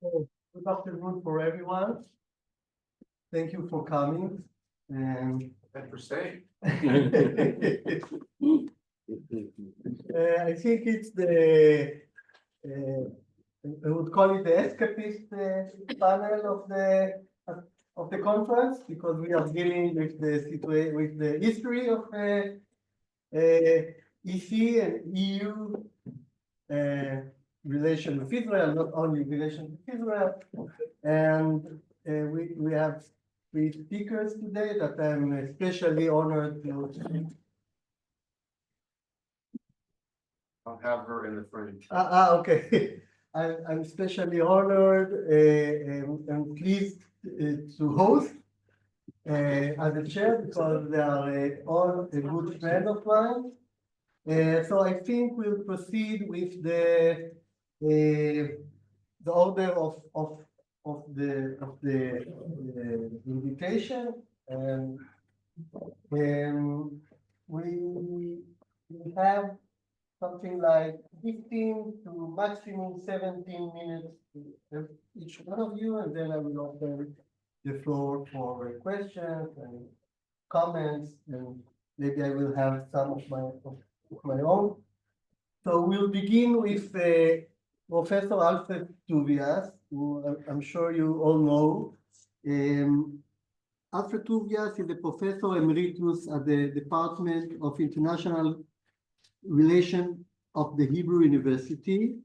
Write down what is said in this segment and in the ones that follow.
Good afternoon for everyone. Thank you for coming. And for staying. I think it's the I would call it the escapist panel of the conference, because we are dealing with the situation, with the history of EC and EU relation with Israel, not only relation with Israel. And we have three speakers today that I'm especially honored to. I'll have her in the front. Okay. I'm especially honored and pleased to host as a chair, because they are all a good friend of mine. So I think we'll proceed with the order of the invitation, and we have something like 15 to maximum 17 minutes to each one of you, and then I will open the floor for questions and comments, and maybe I will have some of my own. So we'll begin with Professor Alfred Tuvias, who I'm sure you all know. Alfred Tuvias is a professor emeritus at the Department of International Relations of the Hebrew University.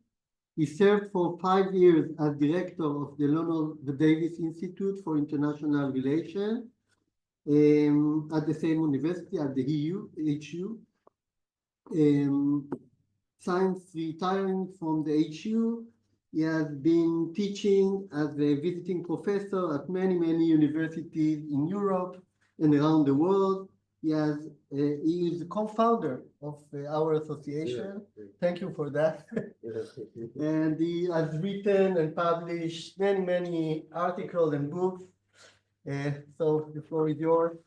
He served for 5 years as director of the Leonard Davis Institute for International Relations at the same university, at the HU. Since retiring from the HU, he has been teaching as a visiting professor at many universities in Europe and around the world. He is the co-founder of our association. Yeah. Thank you for that. And he has written and published many articles and books. So the floor is yours.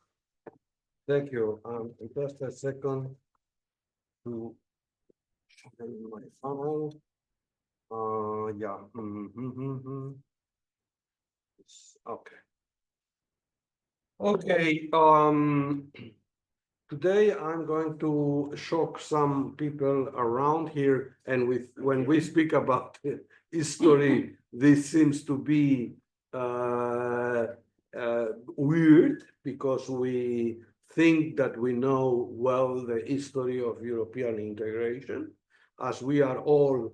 Thank you. Just a second to show my phone. Yeah. Okay. Okay. Today I'm going to shock some people around here, and when we speak about history, this seems to be weird, because we think that we know well the history of European integration, as we are all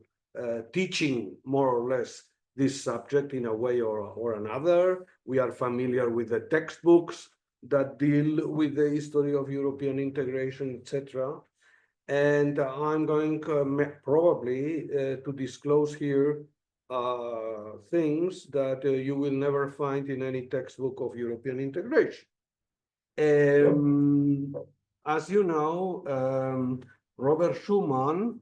teaching more or less this subject in a way or another. We are familiar with the textbooks that deal with the history of European integration, etc. And I'm going probably to disclose here things that you will never find in any textbook of European integration. As you know, Robert Schuman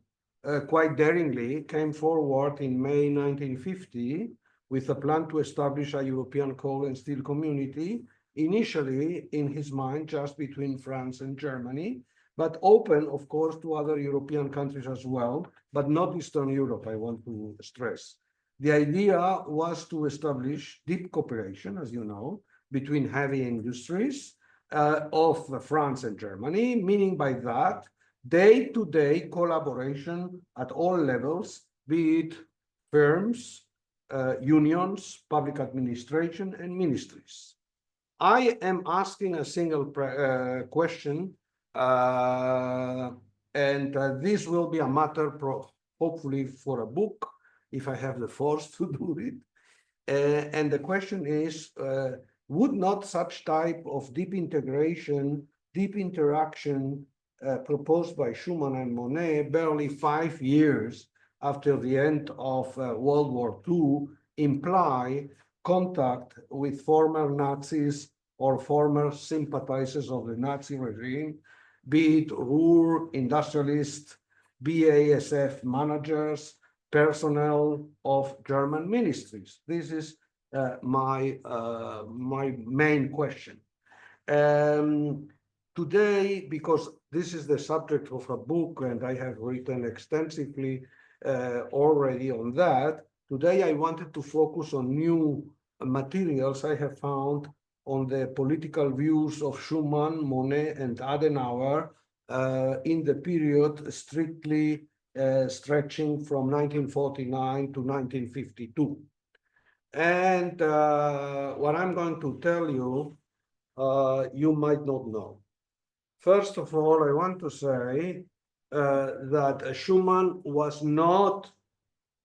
quite daringly came forward in May 1950 with a plan to establish a European coal and steel community, initially in his mind just between France and Germany, but open, of course, to other European countries as well, but not Eastern Europe, I want to stress. The idea was to establish deep cooperation, as you know, between heavy industries of France and Germany, meaning by that day-to-day collaboration at all levels, be it firms, unions, public administration, and ministries. I am asking a single question, and this will be a matter hopefully for a book, if I have the force to do it. And the question is, would not such type of deep integration, deep interaction proposed by Schuman and Monnet barely 5 years after the end of World War II imply contact with former Nazis or former sympathizers of the Nazi regime, be it Ruhr industrialists, BASF managers, personnel of German ministries? This is my main question. Today, because this is the subject of a book and I have written extensively already on that, Today, I wanted to focus on new materials I have found on the political views of Schuman, Monet, and Adenauer in the period strictly stretching from 1949 to 1952. And what I'm going to tell you, you might not know. First of all, I want to say that Schuman was not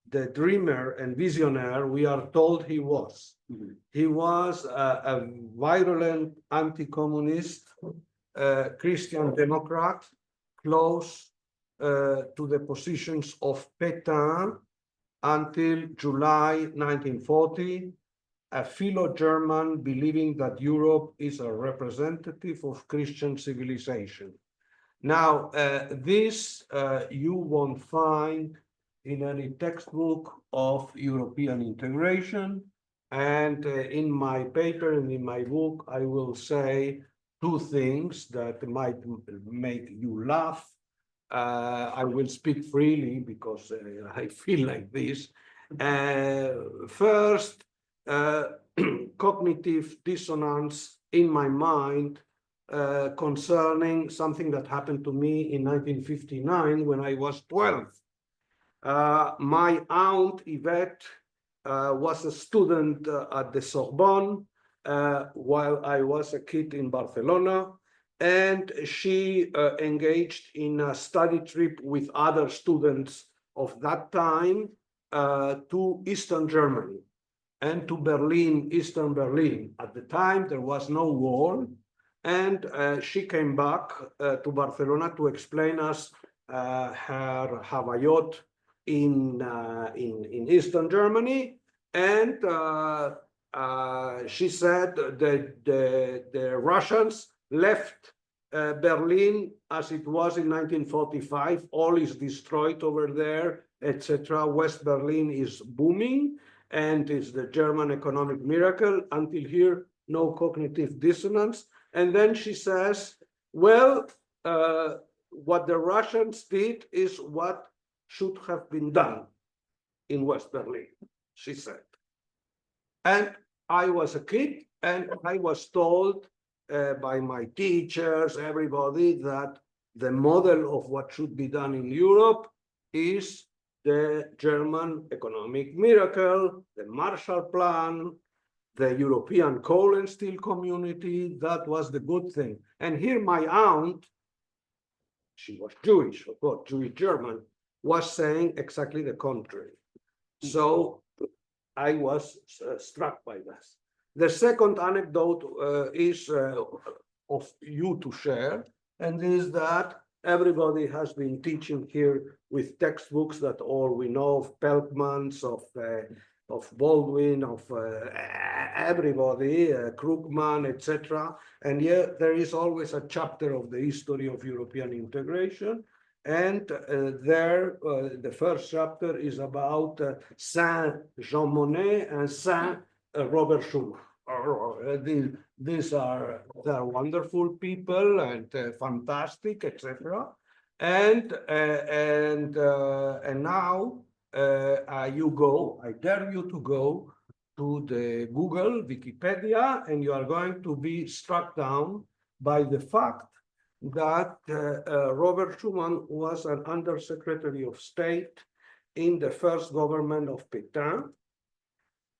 the dreamer and visionary we are told he was. Mhm. He was a virulent anti-communist Christian Democrat, close to the positions of Pétain until July 1940, a philo-German believing that Europe is a representative of Christian civilization. Now, this you won't find in any textbook of European integration. And in my paper and in my book, I will say two things that might make you laugh. I will speak freely because I feel like this. First, cognitive dissonance in my mind concerning something that happened to me in 1959 when I was 12. My aunt Yvette was a student at the Sorbonne while I was a kid in Barcelona, and she engaged in a study trip with other students of that time to Eastern Germany and to Berlin, Eastern Berlin. At the time, there was no wall, and she came back to Barcelona to explain us her Havayot in Eastern Germany, and she said that the Russians left Berlin as it was in 1945. All is destroyed over there, etc. West Berlin is booming, and it's the German economic miracle. Until here, no cognitive dissonance. And then she says, well, what the Russians did is what should have been done in West Berlin, she said. And I was a kid, and I was told by my teachers, everybody, that the model of what should be done in Europe is the German economic miracle, the Marshall Plan, the European coal and steel community. That was the good thing. And here my aunt, she was Jewish, of course, Jewish German, was saying exactly the contrary. So I was struck by this. The second anecdote is of you to share, and is that everybody has been teaching here with textbooks that all we know of Pelkmans, of Baldwin, of everybody, Krugman, etc. And yet there is always a chapter of the history of European integration. And there, the first chapter is about Saint Jean Monnet and Saint Robert Schuman. These are they're wonderful people and fantastic, etc. And now you go. I dare you to go to the Google Wikipedia, and you are going to be struck down by the fact that Robert Schuman was an undersecretary of state in the first government of Pétain.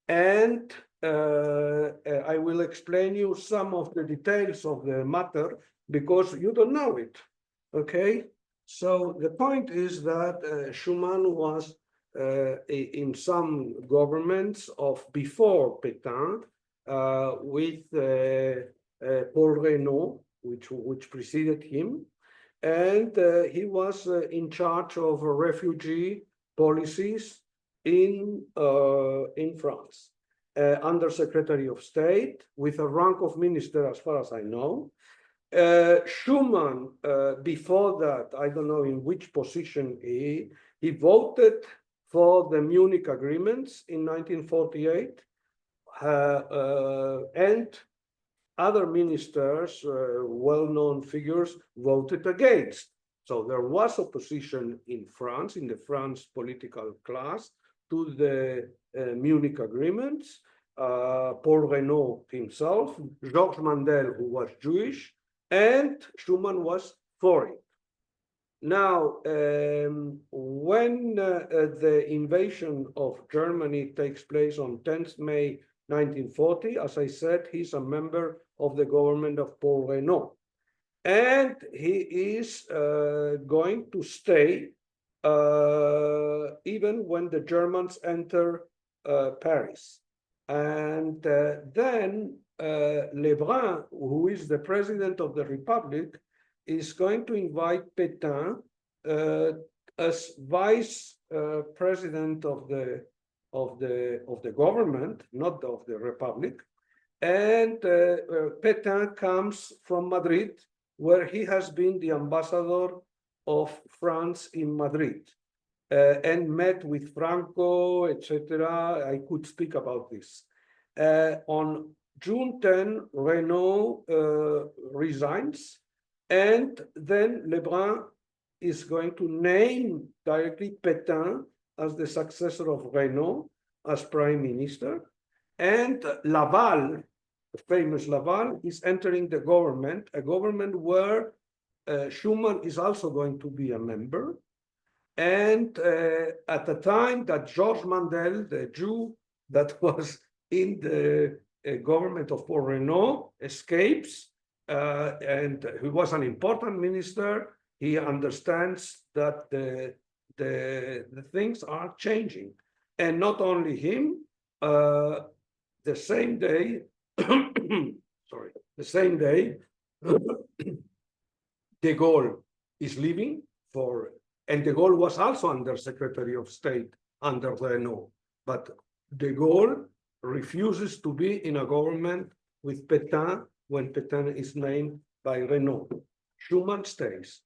And I will explain you some of the details of the matter because you don't know it, okay? So the point is that Schuman was in some governments of before Pétain with Paul Reynaud, which preceded him, and he was in charge of refugee policies in France, under Secretary of State with a rank of minister, as far as I know. Schuman, before that, I don't know in which position he voted for the Munich agreements in 1948, and other ministers, well-known figures, voted against. So there was opposition in France, in the French political class, to the Munich agreements. Paul Reynaud himself, Georges Mandel, who was Jewish, and Schuman was for it. Now, when the invasion of Germany takes place on 10th May 1940, as I said, he's a member of the government of Paul Reynaud. And he is going to stay even when the Germans enter Paris. And then Lebrun, who is the president of the Republic, is going to invite Pétain as vice president of the government, not of the Republic. And Pétain comes from Madrid, where he has been the ambassador of France in Madrid, and met with Franco, etc. I could speak about this. On June 10, Reynaud resigns, and then Lebrun is going to name directly Pétain as the successor of Reynaud as prime minister. And Laval, the famous Laval, is entering the government, a government where Schuman is also going to be a member. And at the time that Georges Mandel, the Jew that was in the government of Paul Reynaud, escapes, and he was an important minister, he understands that the things are changing. And not only him, the same day, sorry, the same day, de Gaulle is leaving and de Gaulle was also under Secretary of State under Reynaud, but de Gaulle refuses to be in a government with Pétain when Pétain is named by Reynaud. Schuman stays,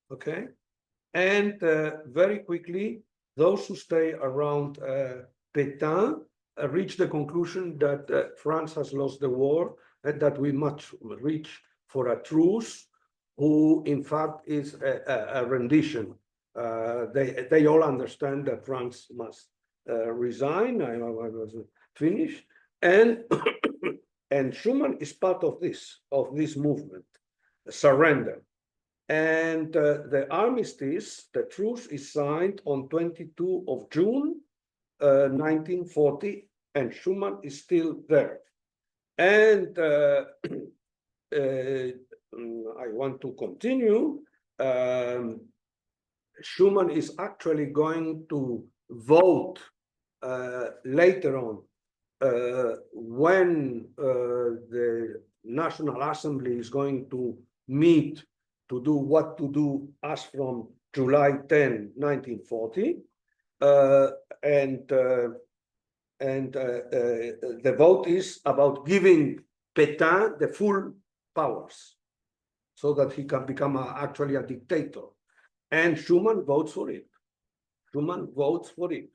okay? And very quickly, those who stay around Pétain reach the conclusion that France has lost the war and that we must reach for a truce, who in fact is a rendition. They all understand that France must resign. I was finished, and and Schuman is part of this movement, surrender. And the armistice, the truce, is signed on 22 of June 1940, and Schuman is still there. And I want to continue. Schuman is actually going to vote later on when the National Assembly is going to meet to do what to do as from July 10, 1940. And the vote is about giving Pétain the full powers so that he can become actually a dictator. And Schuman votes for it. Schuman votes for it.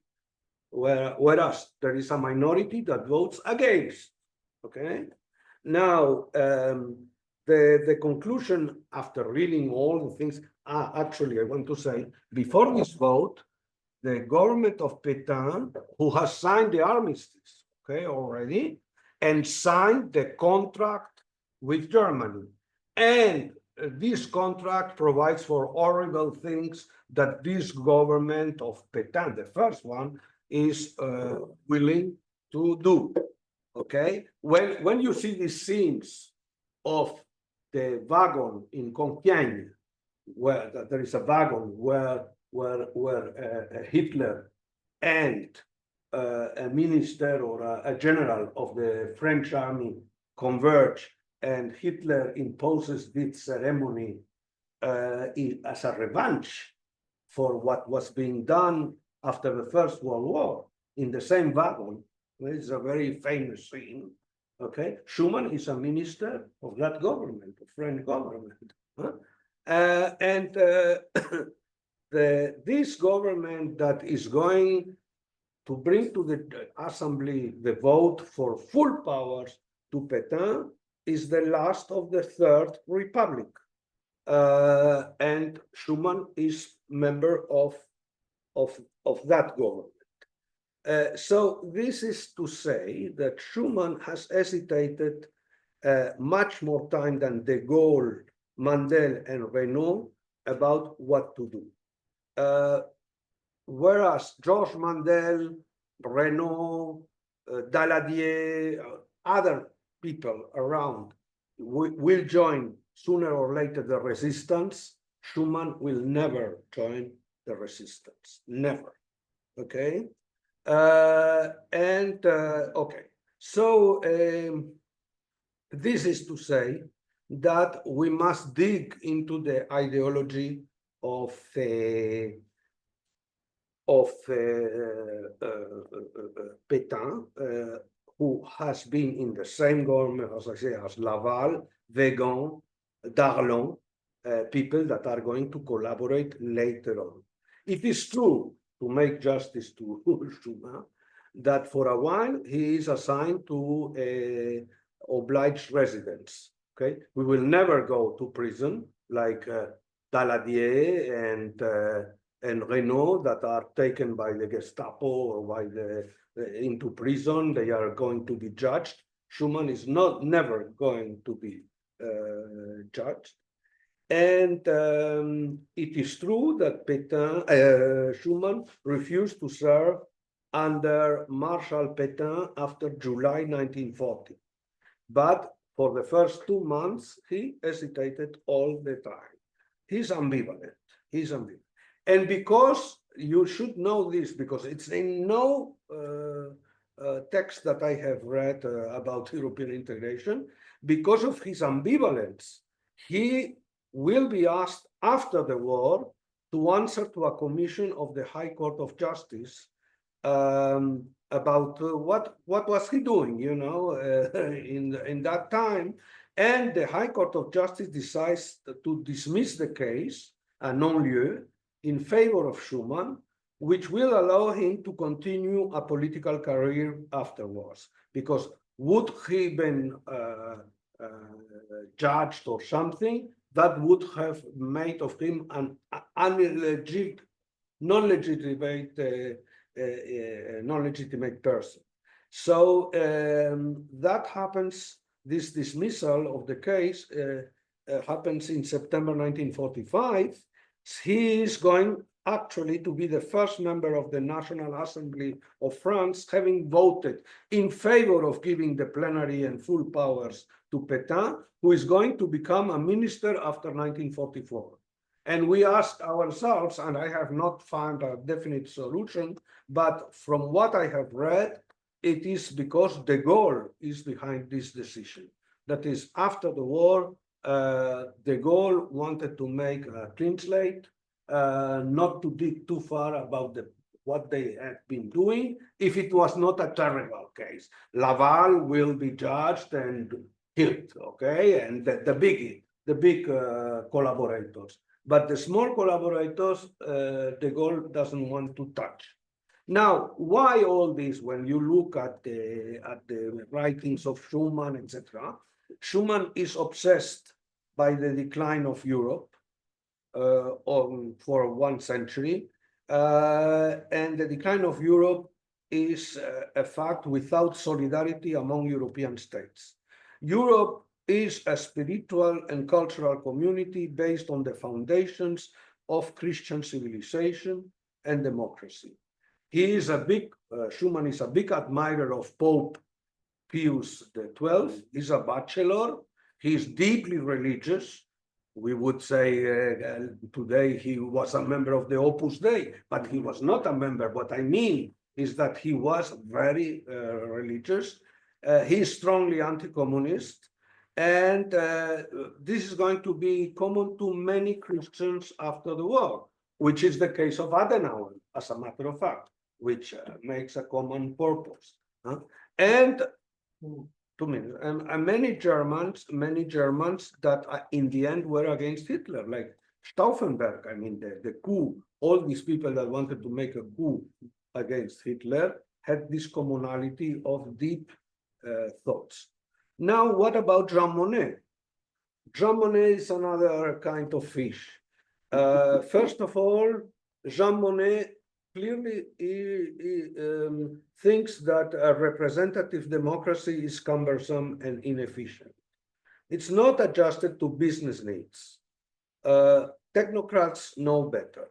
Whereas there is a minority that votes against. Okay. Now, the conclusion after reading all the things, actually, I want to say, before this vote, the government of Pétain, who has signed the armistice, okay, already, and signed the contract with Germany. And this contract provides for horrible things that this government of Pétain, the first one, is willing to do. Okay, when you see these scenes of the wagon in Compiègne, where there is a wagon where Hitler and a minister or a general of the French army converge, and Hitler imposes this ceremony as a revenge for what was being done after the First World War in the same wagon. It's a very famous scene. Okay, Schuman is a minister of that government, the French government, huh? And this government that is going to bring to the assembly the vote for full powers to Pétain is the last of the Third Republic, and Schuman is member of that government. So this is to say that Schuman has hesitated much more time than de Gaulle, Mandel, and Renault about what to do. Whereas Georges Mandel, Renault, Daladier, other people around will join sooner or later the resistance, Schuman will never join the resistance, never. Okay. Okay, so this is to say that we must dig into the ideology of Pétain, who has been in the same government, as I say, as Laval, Weygand, Darlan, people that are going to collaborate later on. It is true, to make justice to Schuman, that for a while he is assigned to obliged residence. Okay, we will never go to prison like Daladier and Renault that are taken by the Gestapo or by the into prison. They are going to be judged. Schuman is never going to be judged. And it is true that Schuman refused to serve under Marshal Pétain after July 1940. But for the first 2 months, he hesitated all the time. He's ambivalent. He's ambivalent. And because you should know this, because it's in no text that I have read about European integration, because of his ambivalence, he will be asked after the war to answer to a commission of the High Court of Justice about what was he doing, you know, in that time. And the High Court of Justice decides to dismiss the case, a non-lieu, in favor of Schuman, which will allow him to continue a political career afterwards. Because would he been judged or something, that would have made of him an non-legitimate person. So that happens, this dismissal of the case happens in September 1945. He is going actually to be the first member of the National Assembly of France, having voted in favor of giving the plenary and full powers to Pétain, who is going to become a minister after 1944. And we ask ourselves, and I have not found a definite solution, but from what I have read, it is because de Gaulle is behind this decision. That is, after the war, de Gaulle wanted to make a clean slate, not to dig too far about what they had been doing, if it was not a terrible case. Laval will be judged and killed, okay? And the big collaborators. But the small collaborators, de Gaulle doesn't want to touch. Now, why all this? When you look at the writings of Schuman, etc., Schuman is obsessed by the decline of Europe for 1 century, and the decline of Europe is a fact without solidarity among European states. Europe is a spiritual and cultural community based on the foundations of Christian civilization and democracy. He is Schuman is a big admirer of Pope Pius XII. He's a bachelor. He's deeply religious. We would say today he was a member of the Opus Dei, but he was not a member. What I mean is that he was very religious. He is strongly anti-communist. And this is going to be common to many Christians after the war, which is the case of Adenauer, as a matter of fact, which makes a common purpose. And 2 minutes, and many Germans that in the end were against Hitler, like Stauffenberg. I mean, the coup, all these people that wanted to make a coup against Hitler had this commonality of deep thoughts. Now, what about Jean Monnet? Jean Monnet is another kind of fish. First of all, Jean Monnet clearly thinks that a representative democracy is cumbersome and inefficient. It's not adjusted to business needs. Technocrats know better.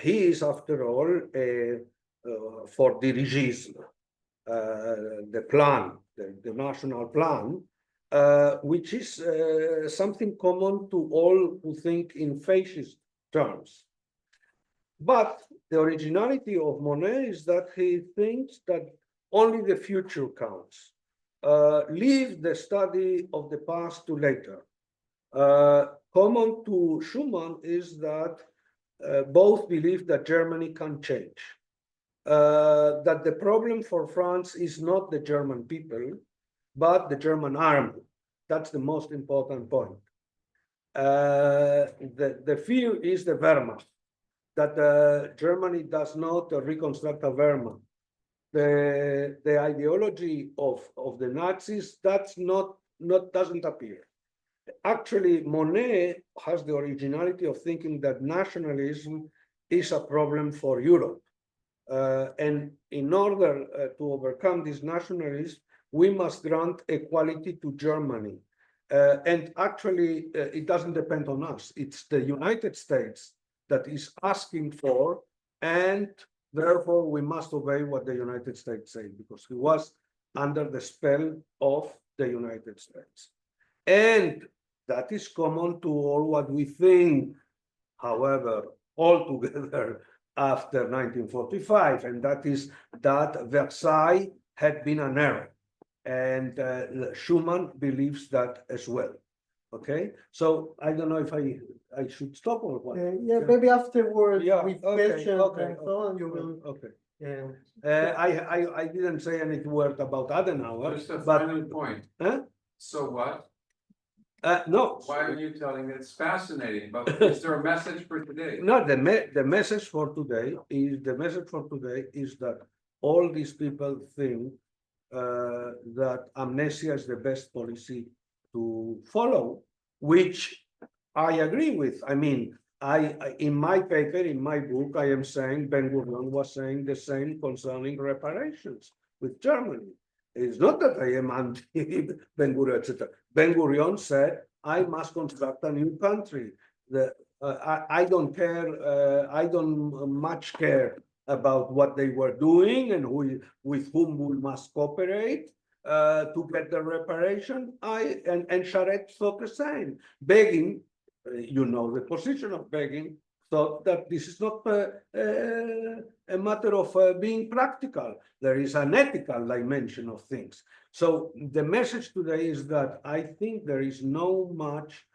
He is, after all, for dirigisme, the plan, the national plan, which is something common to all who think in fascist terms. But the originality of Monet is that he thinks that only the future counts. Leave the study of the past to later. Common to Schuman is that both believe that Germany can change, that the problem for France is not the German people, but the German army. That's the most important point. The fear is the Wehrmacht, that Germany does not reconstruct a Wehrmacht. The ideology of the Nazis, that's doesn't appear. Actually, Monet has the originality of thinking that nationalism is a problem for Europe. And in order to overcome this nationalism, we must grant equality to Germany. And actually, it doesn't depend on us. It's the United States that is asking for, and therefore we must obey what the United States say, because he was under the spell of the United States. And that is common to all what we think, however, altogether after 1945, and that is that Versailles had been an error. And Schuman believes that as well. Okay, so I don't know if I should stop or what. Yeah, maybe afterwards Yeah, with okay, questions okay, and so on, you will. Okay. Yeah. I didn't say any word about Adenauer, Just a but final point. huh? So what? No. Why are you telling me? It's fascinating, but is there a message for today? No, the message for today is that all these people think that amnesia is the best policy to follow, which I agree with. I mean, in my paper, in my book, I am saying Ben-Gurion was saying the same concerning reparations with Germany. It's not that I am anti Ben-Gurion, etc. Ben-Gurion said, I must construct a new country. I don't care, I don't much care about what they were doing and with whom we must cooperate to get the reparation. And Charette thought the same. Begin, you know, the position of Begin thought that this is not a matter of being practical. There is an ethical dimension of things. So the message today is that I think there is no much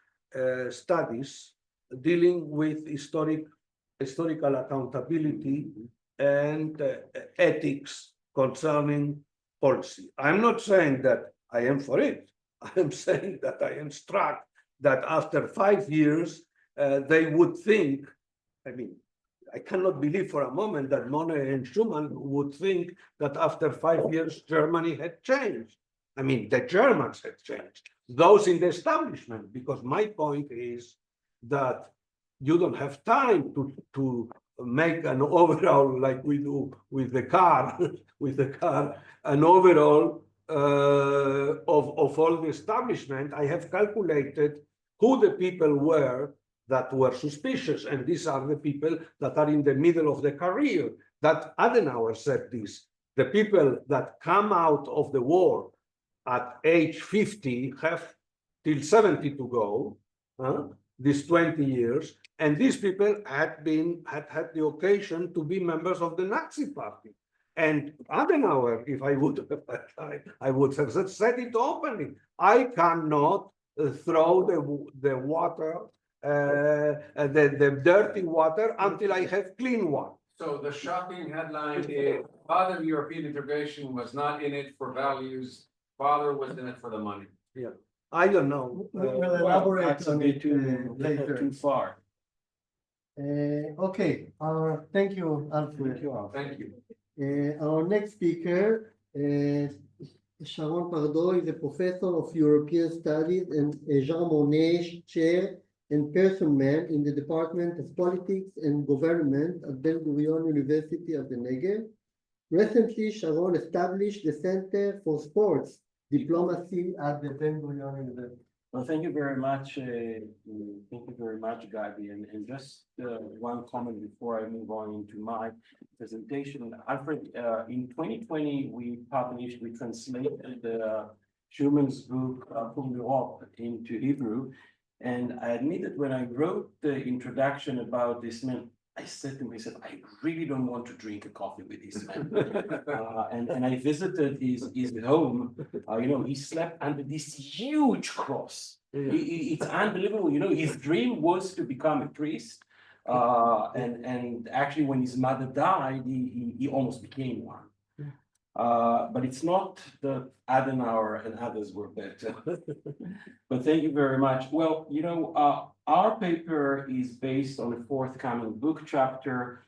studies dealing with historical accountability and ethics concerning policy. I'm not saying that I am for it. I am saying that I am struck that after 5 years, they would think, I mean, I cannot believe for a moment that Monet and Schuman would think that after 5 years, Germany had changed. I mean, the Germans had changed, those in the establishment, because my point is that you don't have time to make an overall like we do with the car, an overall of all the establishment. I have calculated who the people were that were suspicious, and these are the people that are in the middle of the career. That Adenauer said this. The people that come out of the war at age 50 have till 70 to go, these 20 years, and these people had had the occasion to be members of the Nazi Party. And Adenauer, if I would have had time, I would have said it openly. I cannot throw the water, the dirty water until I have clean one. So the shocking headline is, Father of European integration was not in it for values, Father was in it for the money. Yeah, I don't know. We'll elaborate That's a on bit it too later. far. Okay, thank you, Alfred. Thank you all. Thank you. Our next speaker, Sharon Pardo, is a professor of European Studies and Jean Monnet Chair and Persson-Man in the Department of Politics and Government at Ben-Gurion University of the Negev. Recently, Sharon established the Center for Sports Diplomacy at the Ben-Gurion University. Well, thank you very much. Gabi. And just one comment before I move on into my presentation. Alfred, in 2020, we translated Schumann's book, From Europe into Hebrew. And I admit that when I wrote the introduction about this man, I said to myself, I really don't want to drink a coffee with this man. And I visited his home. He slept under this huge cross. It's unbelievable. His dream was to become a priest. And actually, when his mother died, he almost became one. But it's not that Adenauer and others were better. But thank you very much. Well, our paper is based on a forthcoming book chapter,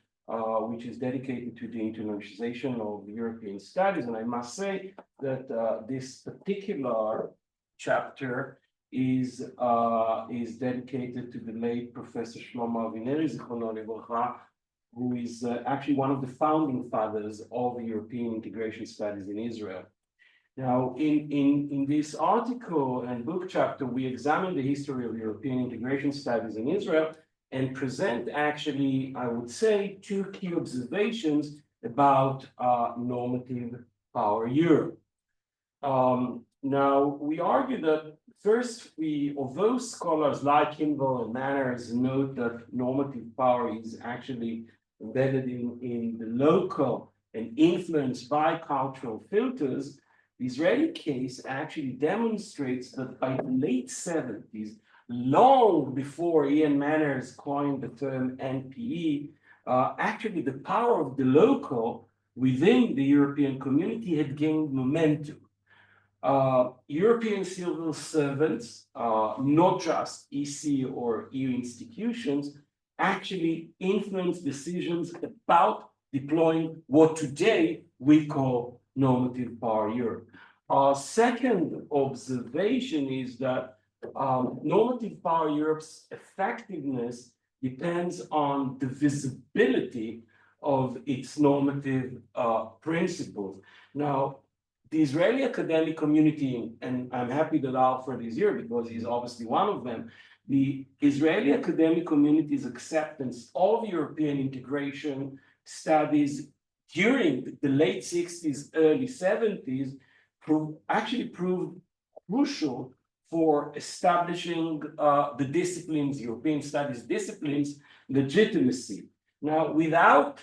which is dedicated to the internationalization of European studies. And I must say that this particular chapter is dedicated to the late Professor Shlomo Avineri, Zichrono Livracha, who is actually one of the founding fathers of European integration studies in Israel. Now, in this article and book chapter, we examine the history of European integration studies in Israel and present actually, I would say, two key observations about normative power Europe. Now, we argue that first, although scholars like Kimball and Manners note that normative power is actually embedded in the local and influenced by cultural filters, the Israeli case actually demonstrates that by the late 70s, long before Ian Manners coined the term NPE, actually the power of the local within the European community had gained momentum. European civil servants, not just EC or EU institutions, actually influence decisions about deploying what today we call normative power Europe. Our second observation is that normative power Europe's effectiveness depends on the visibility of its normative principles. Now, the Israeli academic community, and I'm happy that Alfred is here because he's obviously one of them, the Israeli academic community's acceptance of European integration studies during the late 60s, early 70s, actually proved crucial for establishing the disciplines, European studies disciplines, legitimacy. Now, without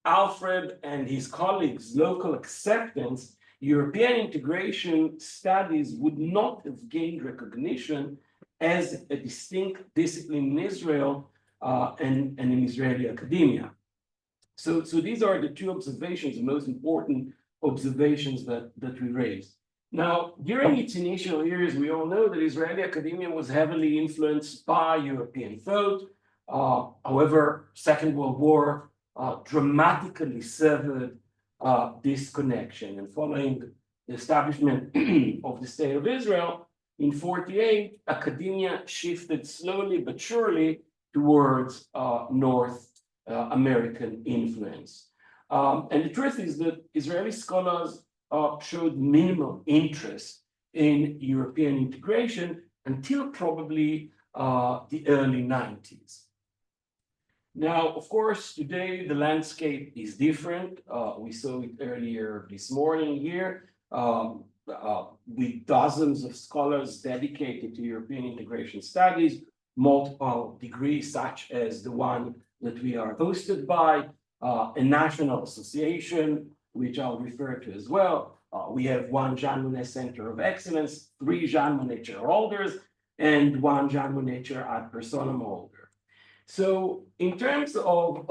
Alfred and his colleagues' local acceptance, European integration studies would not have gained recognition as a distinct discipline in Israel and in Israeli academia. So these are the two observations, the most important observations that we raised. Now, during its initial years, we all know that Israeli academia was heavily influenced by European thought. However, Second World War dramatically severed this connection. And following the establishment of the State of Israel in 1948, academia shifted slowly but surely towards North American influence. And the truth is that Israeli scholars showed minimal interest in European integration until probably the early 90s. Now, of course, today the landscape is different. We saw it earlier this morning here with dozens of scholars dedicated to European integration studies, multiple degrees such as the one that we are hosted by, a national association, which I'll refer to as well. We have one Jean Monnet Center of Excellence, 3 Jean Monnet chair holders, and 1 Jean Monnet chair ad personam holder. So in terms of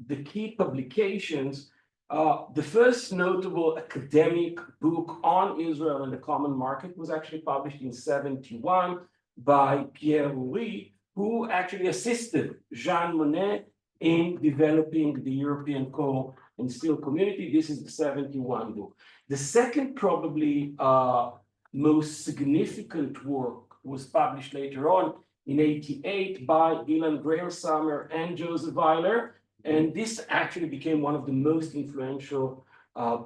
the key publications, the first notable academic book on Israel and the common market was actually published in 1971 by Pierre Uri, who actually assisted Jean Monnet in developing the European coal and steel community. This is the 1971 book. The second, probably most significant work was published later on in 88 by Ilan Greilsamer and Joseph Weiler. And this actually became one of the most influential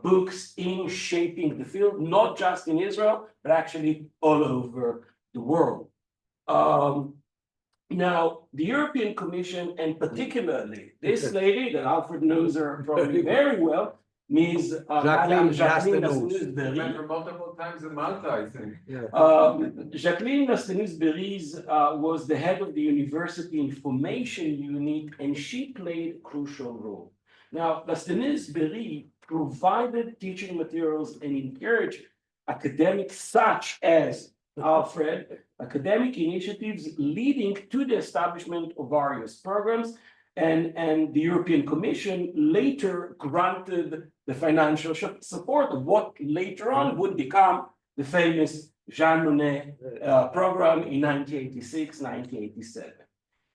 books in shaping the field, not just in Israel, but actually all over the world. Now, the European Commission, and particularly this lady that Alfred knows her probably very well, Ms. Madame Jacqueline Lastenus-Berry. Met her multiple times in Malta, I think. Jacqueline Lastenus-Berry was the head of the University Information Unit, and she played a crucial role. Now, Lastenus-Berry provided teaching materials and encouraged academics such as Alfred, academic initiatives leading to the establishment of various programs, and the European Commission later granted the financial support of what later on would become the famous Jean Monnet program in 1986, 1987.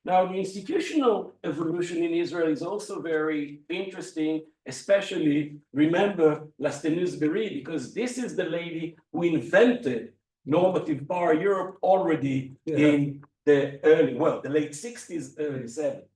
Now, the institutional evolution in Israel is also very interesting, especially remember Lastenus-Berry, because this is the lady who invented normative power Europe already in the the late 60s, early 70s.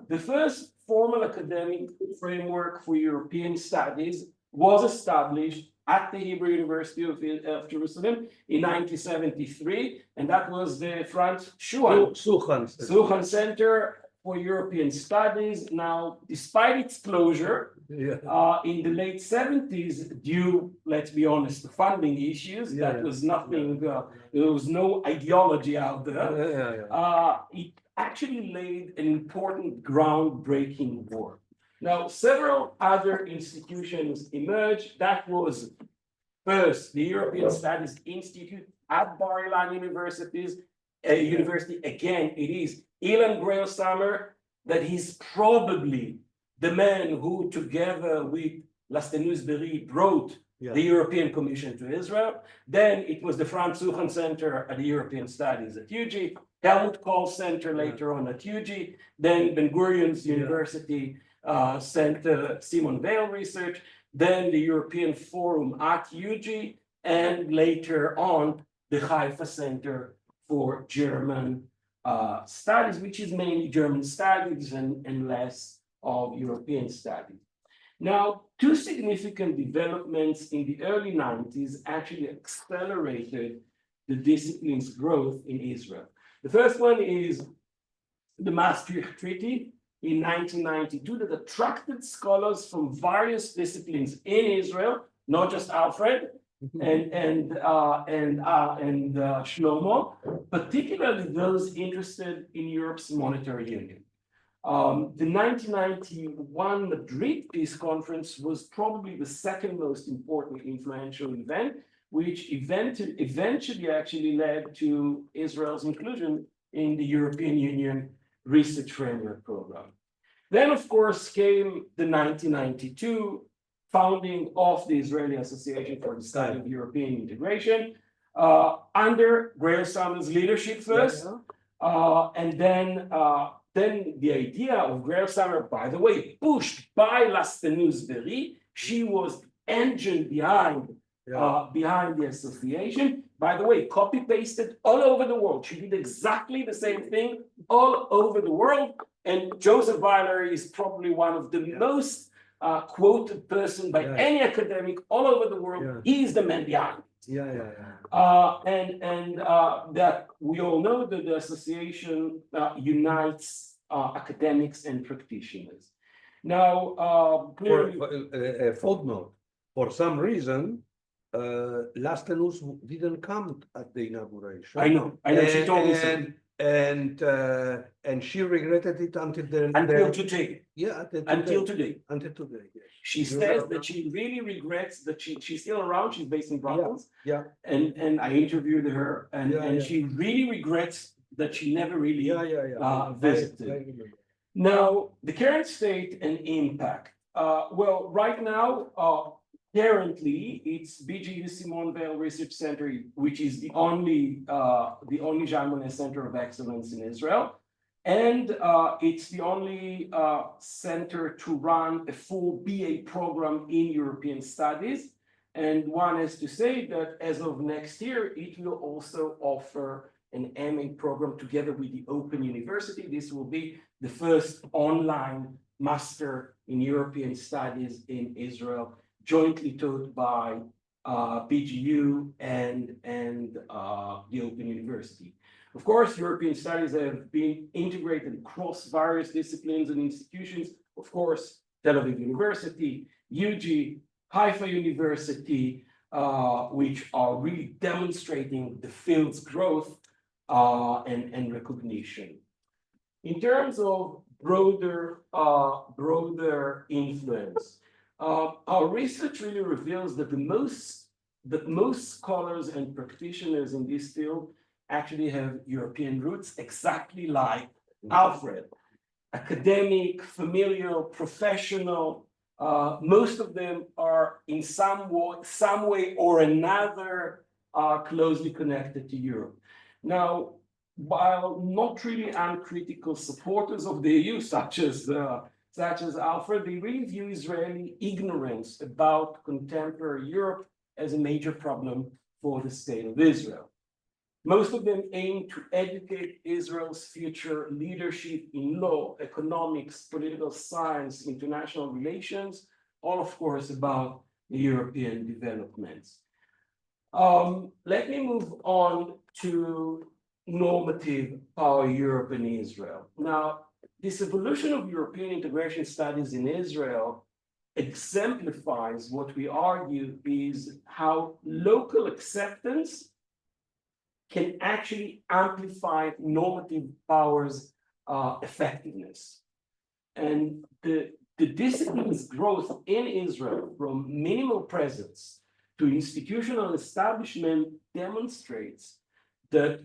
The first formal academic framework for European studies was established at the Hebrew University of Jerusalem in 1973, and that was the Franz Suchan Center for European Studies. Now, despite its closure, in the late 70s, due, let's be honest, to funding issues, that was nothing, there was no ideology out there. It actually laid an important groundbreaking work. Now, several other institutions emerged. That was first the European Studies Institute at Bar-Ilan University. Again, it is Ilan Greilsamer, that he's probably the man who, together with Lastenus-Berry, brought the European Commission to Israel. Then it was the Franz Suchan Center at the European Studies at UG, Helmut Kohl Center later on at UG, then Ben Gurion's University Center, Simon Weil Research, then the European Forum at UG, and later on the Haifa Center for German Studies, which is mainly German studies and less of European studies. Now, two significant developments in the early 90s actually accelerated the discipline's growth in Israel. The first one is the Maastricht Treaty in 1992 that attracted scholars from various disciplines in Israel, not just Alfred and Shlomo, particularly those interested in Europe's monetary union. The 1991 Madrid Peace Conference was probably the second most important influential event, which eventually actually led to Israel's inclusion in the European Union Research Framework Program. Then, of course, came the 1992 founding of the Israeli Association for the Study of European Integration under Greilsamer's leadership first, and then the idea of Greilsamer, by the way, pushed by Lastenus-Berry, she was the engine behind the association. By the way, copy-pasted all over the world. She did exactly the same thing all over the world. And Joseph Weiler is probably one of the most quoted person by any academic all over the world. He is the man behind. That we all know that the association unites academics and practitioners. Now, clearly, a footnote. For some reason, Lastenus didn't come at the inauguration. I know. She told me so. And she regretted it until today. Until today. Yes. She says that she really regrets that she's still around. She's based in Brussels. And I interviewed her, and she really regrets that she never really visited. Now, the current state and impact. Well, right now, currently, it's BGU Simon Weil Research Center, which is the only Jean Monnet Center of Excellence in Israel. And it's the only center to run a full BA program in European studies. And one has to say that as of next year, it will also offer an MA program together with the Open University. This will be the first online Master in European Studies in Israel, jointly taught by BGU and the Open University. Of course, European studies have been integrated across various disciplines and institutions. Of course, Tel Aviv University, UG, Haifa University, which are really demonstrating the field's growth and recognition. In terms of broader influence, our research really reveals that most scholars and practitioners in this field actually have European roots, exactly like Alfred. Academic, familial, professional, most of them are in some way or another closely connected to Europe. Now, while not really uncritical supporters of the EU, such as Alfred, they really view Israeli ignorance about contemporary Europe as a major problem for the state of Israel. Most of them aim to educate Israel's future leadership in law, economics, political science, international relations, all of course about the European developments. Let me move on to normative power Europe and Israel. Now, this evolution of European integration studies in Israel exemplifies what we argue is how local acceptance can actually amplify normative powers' effectiveness. And the discipline's growth in Israel from minimal presence to institutional establishment demonstrates that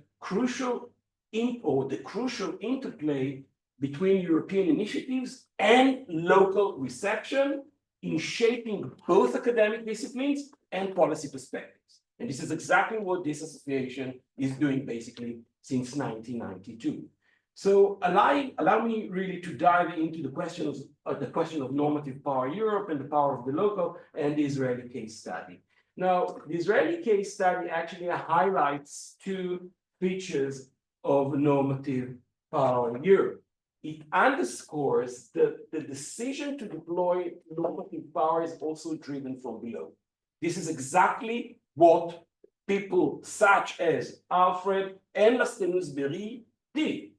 the crucial interplay between European initiatives and local reception in shaping both academic disciplines and policy perspectives. And this is exactly what this association is doing basically since 1992. So allow me really to dive into the question of normative power Europe and the power of the local and the Israeli case study. Now, the Israeli case study actually highlights two features of normative power Europe. It underscores that the decision to deploy normative power is also driven from below. This is exactly what people such as Alfred and Lastenus Berry did.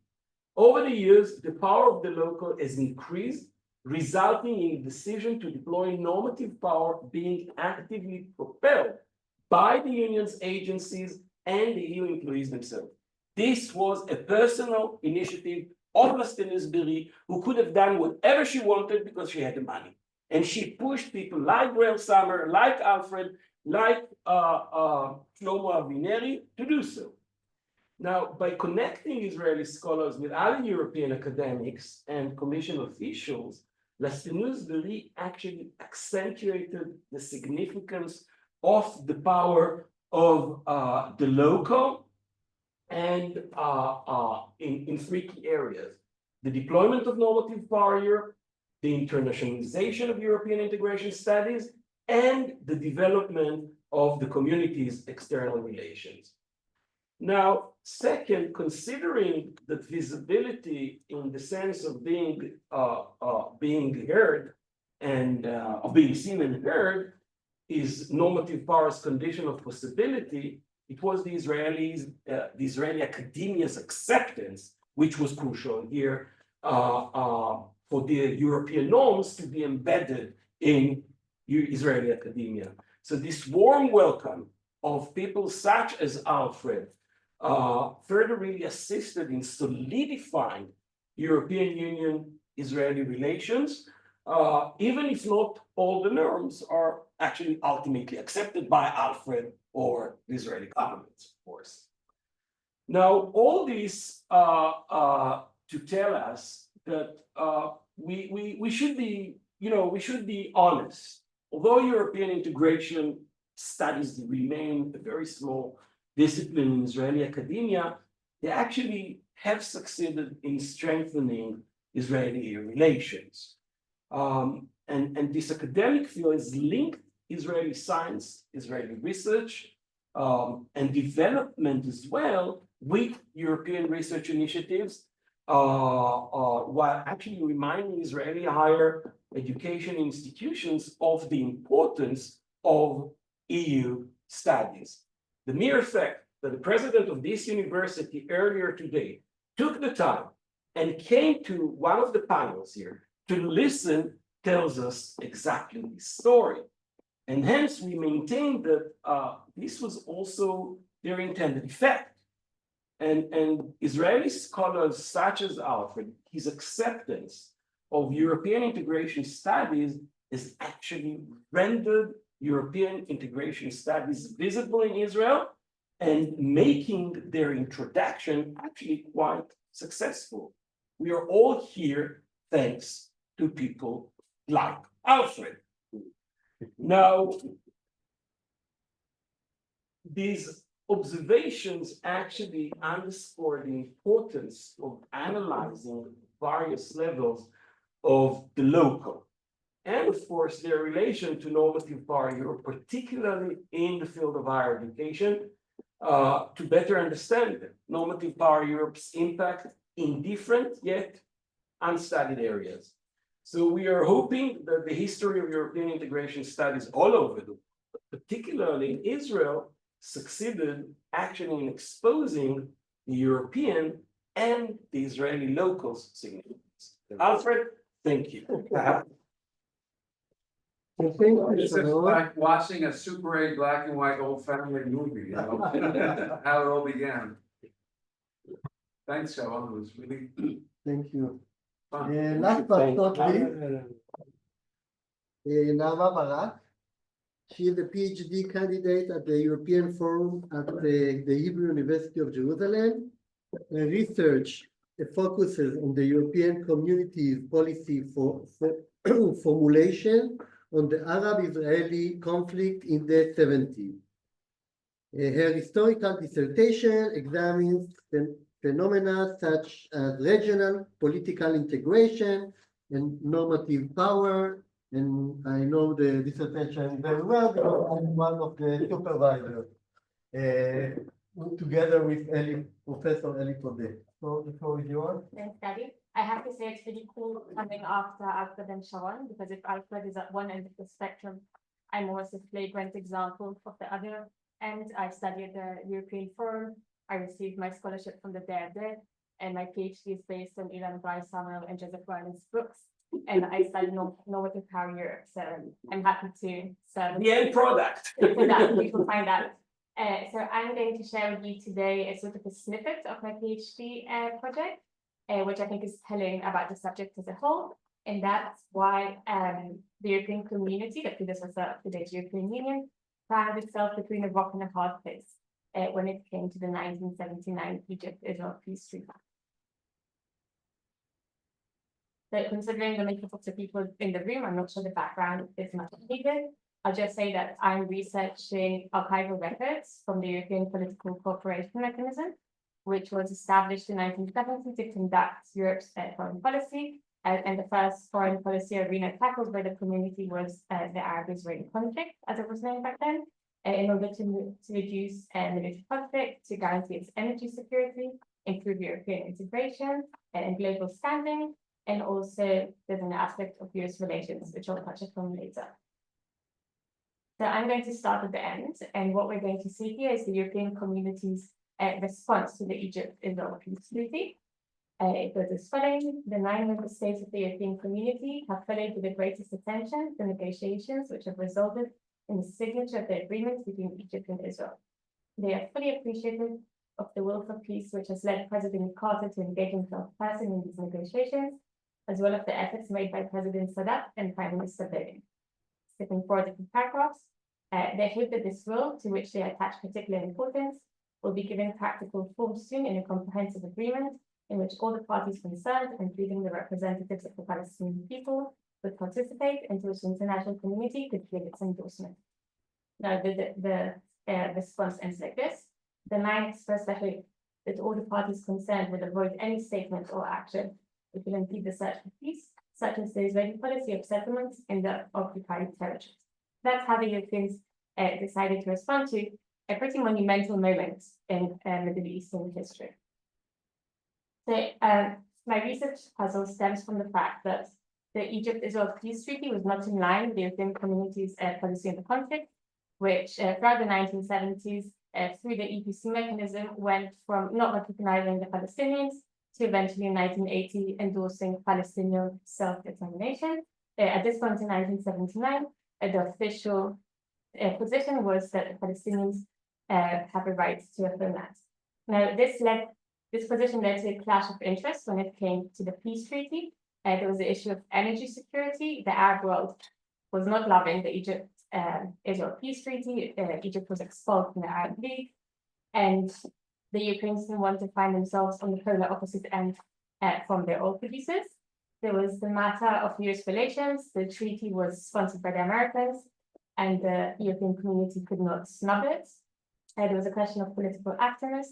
Over the years, the power of the local has increased, resulting in a decision to deploy normative power being actively propelled by the union's agencies and the EU employees themselves. This was a personal initiative of Lastenus Berry, who could have done whatever she wanted because she had the money. And she pushed people like Grail Summer, like Alfred, like Shlomo Avineri to do so. Now, by connecting Israeli scholars with other European academics and commission officials, Lastenus Berry actually accentuated the significance of the power of the local and in three key areas: the deployment of normative power Europe, the internationalization of European integration studies, and the development of the community's external relations. Now, second, considering that visibility in the sense of being heard and of being seen and heard is normative power's condition of possibility, it was the Israeli academia's acceptance, which was crucial here for the European norms to be embedded in Israeli academia. So this warm welcome of people such as Alfred further really assisted in solidifying European Union-Israeli relations, even if not all the norms are actually ultimately accepted by Alfred or the Israeli government, of course. Now, all this to tell us that we should be honest. Although European integration studies remain a very small discipline in Israeli academia, they actually have succeeded in strengthening Israeli relations. And this academic field has linked Israeli science, Israeli research, and development as well with European research initiatives, while actually reminding Israeli higher education institutions of the importance of EU studies. The mere fact that the president of this university earlier today took the time and came to one of the panels here to listen tells us exactly this story. And hence we maintain that this was also their intended effect. And Israeli scholars such as Alfred, his acceptance of European integration studies is actually rendered European integration studies visible in Israel and making their introduction actually quite successful. We are all here thanks to people like Alfred. Now, these observations actually underscore the importance of analyzing various levels of the local. And of course, their relation to normative power Europe, particularly in the field of higher education, to better understand normative power Europe's impact in different yet unstudied areas. So we are hoping that the history of European integration studies all over the world, particularly in Israel, succeeded actually in exposing the European and the Israeli locals' significance. Alfred, thank you. This is like watching a Super 8 black and white old family movie, you know, how it all began. Thanks, Sharon, it was really Thank you. fun. Last but not least, Nava Barak. She is a PhD candidate at the European Forum at the Hebrew University of Jerusalem. Her research focuses on the European Community's policy for formulation on the Arab-Israeli conflict in the 70s. Her historical dissertation examines phenomena such as regional political integration and normative power. And I know the dissertation very well because I'm one of the supervisors together with Professor Eli Kodeh. So the floor is yours. Thanks, Daddy. I have to say it's really cool coming after Alfred and Sharon, because if Alfred is at one end of the spectrum, I'm almost a flagrant example of the other end. I studied the European Forum. I received my scholarship from the DRD, and my PhD is based on Ilan Bryce Samuel and Joseph Ryan's books. And I studied normative power Europe, so I'm happy to serve. The end product. So that you can find out. So I'm going to share with you today a sort of a snippet of my PhD project, which I think is telling about the subject as a whole. And that's why the European community, the predecessor of today's European Union, found itself between a rock and a hard place when it came to the 1979 Egypt-Israel peace treaty. So considering the makeup of the people in the room, I'm not sure the background is much needed. I'll just say that I'm researching archival records from the European Political Cooperation Mechanism, which was established in 1970 to conduct Europe's foreign policy. And the first foreign policy arena tackled by the community was the Arab-Israeli conflict, as it was known back then, in order to reduce military conflict, to guarantee its energy security, improve European integration and global standing. And also there's an aspect of US relations, which I'll touch upon later. So I'm going to start at the end, and what we're going to see here is the European community's response to the Egypt-Israel peace treaty. It goes as following: the 9 member states of the European community have followed with the greatest attention the negotiations which have resulted in the signature of the agreement between Egypt and Israel. They are fully appreciative of the will for peace which has led President Carter to engage himself personally in these negotiations, as well as the efforts made by President Sadat and Prime Minister Begin. Skipping 4 different paragraphs, they hope that this will, to which they attach particular importance, will be given practical form soon in a comprehensive agreement in which all the parties concerned, including the representatives of the Palestinian people, would participate and to which the international community could give its endorsement. Now, the response ends like this. The 9 express the hope that all the parties concerned would avoid any statement or action which will impede the search for peace, such as the Israeli policy of settlements in the occupied territories. That's how the Europeans decided to respond to a pretty monumental moment in Middle Eastern history. So my research puzzle stems from the fact that the Egypt-Israel peace treaty was not in line with the European community's policy in the conflict, which throughout the 1970s, through the EPC mechanism, went from not recognizing the Palestinians to eventually in 1980 endorsing Palestinian self-determination. At this point in 1979, the official position was that the Palestinians have a right to a homeland. Now, this position led to a clash of interests when it came to the peace treaty. There was the issue of energy security. The Arab world was not loving the Egypt-Israel peace treaty. Egypt was expelled from the Arab League, and the Europeans didn't want to find themselves on the polar opposite end from their oil producers. There was the matter of US relations. The treaty was sponsored by the Americans, and the European community could not snub it. There was a question of political activeness.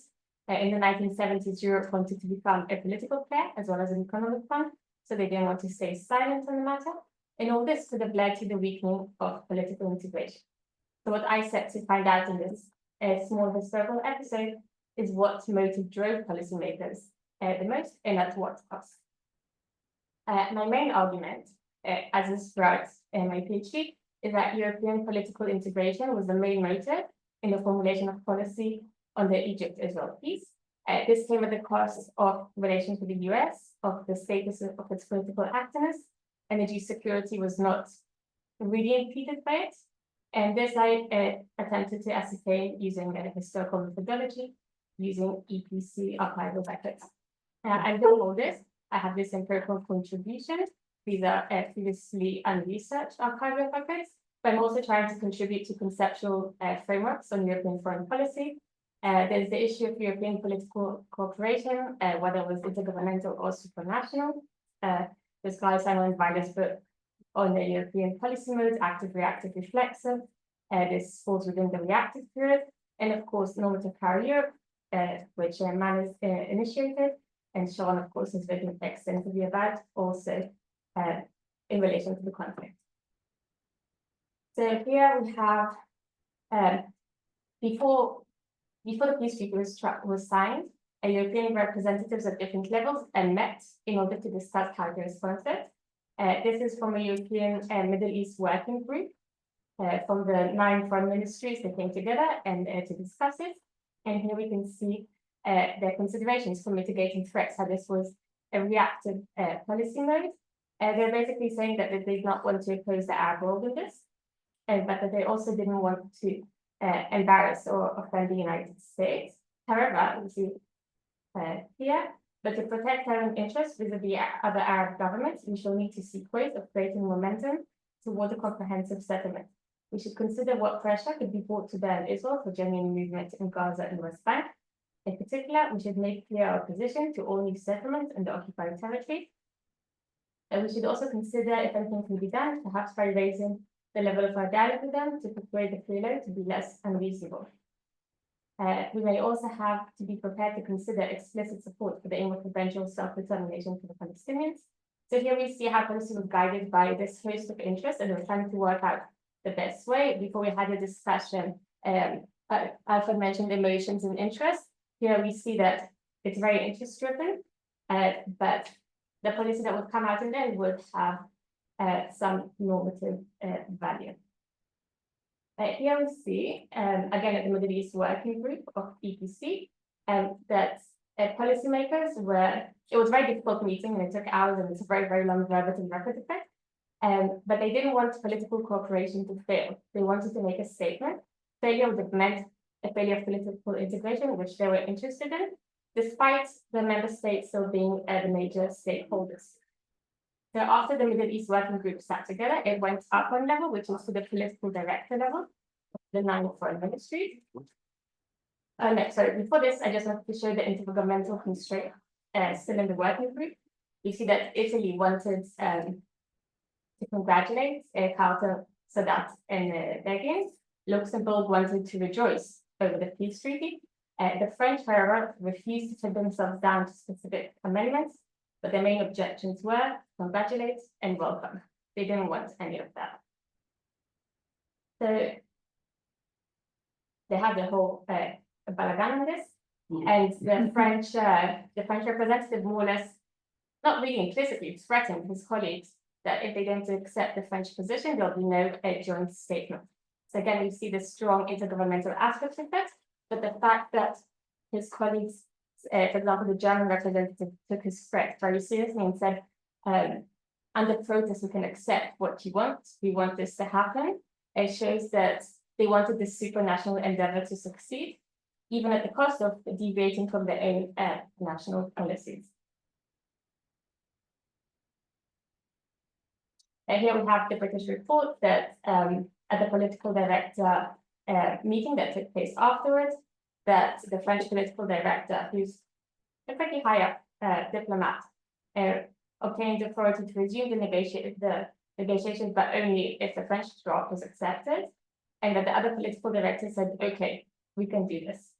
In the 1970s, Europe wanted to become a political player as well as an economic one, so they didn't want to stay silent on the matter. And all this could have led to the weakening of political integration. So what I set to find out in this small historical episode is what motive drove policymakers the most and at what cost. My main argument, as is throughout my PhD, is that European political integration was the main motive in the formulation of policy on the Egypt-Israel peace. This came at the cost of relations with the US, of the status of its political actors. Energy security was not really impeded by it. And this I attempted to ascertain using a historical methodology, using EPC archival records. I'm doing all this. I have this empirical contribution. These are previously unresearched archival records, but I'm also trying to contribute to conceptual frameworks on European foreign policy. There's the issue of European political cooperation, whether it was intergovernmental or supranational. There's Carlos and Weiler's book on the European policy modes, active, reactive, reflexive. This falls within the reactive period. And of course, normative power Europe, which Manners initiated, and Sean, of course, has written extensively about, also in relation to the conflict. So here we have, before the peace treaty was signed, European representatives at different levels met in order to discuss how to respond to it. This is from a European Middle East working group from the 9 foreign ministries that came together and to discuss it. And here we can see their considerations for mitigating threats, how this was a reactive policy mode. They're basically saying that they did not want to oppose the Arab world in this, but that they also didn't want to embarrass or offend the United States. However, we see here, but to protect our own interests vis-a-vis other Arab governments, we shall need to seek ways of creating momentum toward a comprehensive settlement. We should consider what pressure could be brought to bear in Israel for genuine movement in Gaza and West Bank. In particular, we should make clear our position to all new settlements in the occupied territory. And we should also consider if anything can be done, perhaps by raising the level of our dialogue with them to persuade the PLO to be less unreasonable. We may also have to be prepared to consider explicit support for the aim of eventual self-determination for the Palestinians. So here we see how policy was guided by this host of interests, and we're trying to work out the best way. Before we had a discussion, Alfred mentioned emotions and interests. Here we see that it's very interest-driven, but the policy that would come out in the end would have some normative value. Here we see, again, at the Middle East Working Group of EPC, that policymakers were, it was a very difficult meeting and it took hours and it's a very, very long verbatim record effect. But they didn't want political cooperation to fail. They wanted to make a statement. Failure would have meant a failure of political integration, which they were interested in, despite the member states still being the major stakeholders. So after the Middle East Working Group sat together, it went up one level, which is to the political director level, the 9 foreign ministries. Sorry, before this, I just wanted to show the intergovernmental constraint still in the working group. You see that Italy wanted to congratulate Carter, Sadat, and Begin. Luxembourg wanted to rejoice over the peace treaty. The French, however, refused to take themselves down to specific amendments, but their main objections were congratulate and welcome. They didn't want any of that. So the had a whole balagan on this. And the French representative more or less, not really implicitly, threatened his colleagues that if they don't accept the French position, there'll be no joint statement. So again, we see the strong intergovernmental aspect of that, but the fact that his colleagues, for example, the German representative took his threat very seriously and said, under protest, we can accept what you want. We want this to happen. It shows that they wanted this supranational endeavor to succeed, even at the cost of deviating from their own national policies. And here we have the British report that at the political director meeting that took place afterwards, that the French political director, who's a pretty high up diplomat, obtained authority to resume the negotiations, but only if the French draft was accepted, and that the other political directors said, okay, we can do this.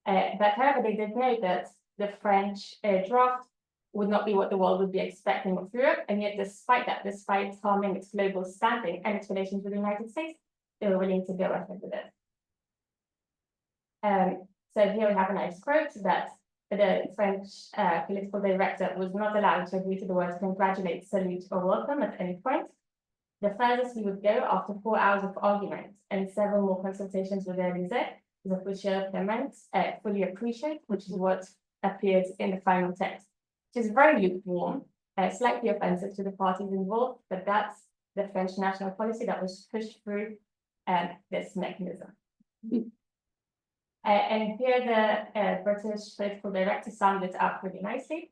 But however, they did know that the French draft would not be what the world would be expecting of Europe, and yet despite that, despite harming its global standing and its relations with the United States, they were willing to go ahead with it. So here we have a nice quote that the French political director was not allowed to agree to the words congratulate, salute, or welcome at any point. The furthest he would go after 4 hours of argument and several more consultations with the Élysée, the Fouché Clements fully appreciate, which is what appeared in the final text, which is very lukewarm, slightly offensive to the parties involved, but that's the French national policy that was pushed through this mechanism. And here the British political director summed it up really nicely.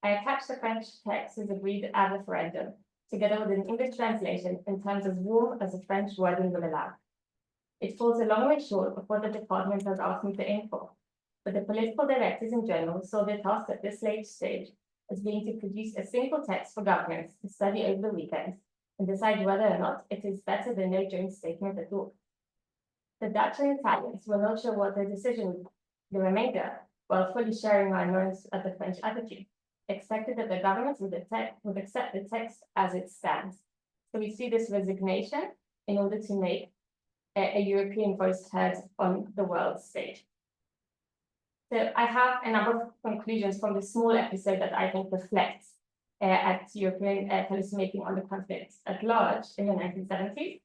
I attached the French text as agreed at referendum, together with an English translation in terms as warm as the French wording will allow. It falls a long way short of what the department has asked me to aim for, but the political directors in general saw their task at this late stage as being to produce a single text for governments to study over the weekend and decide whether or not it is better than no joint statement at all. The Dutch and Italians were not sure what their decision would be. The remainder, while fully sharing our annoyance at the French attitude, expected that the governments would accept the text as it stands. So we see this resignation in order to make a European voice heard on the world stage. So I have a number of conclusions from this small episode that I think reflects at European policymaking on the conflict at large in the 1970s.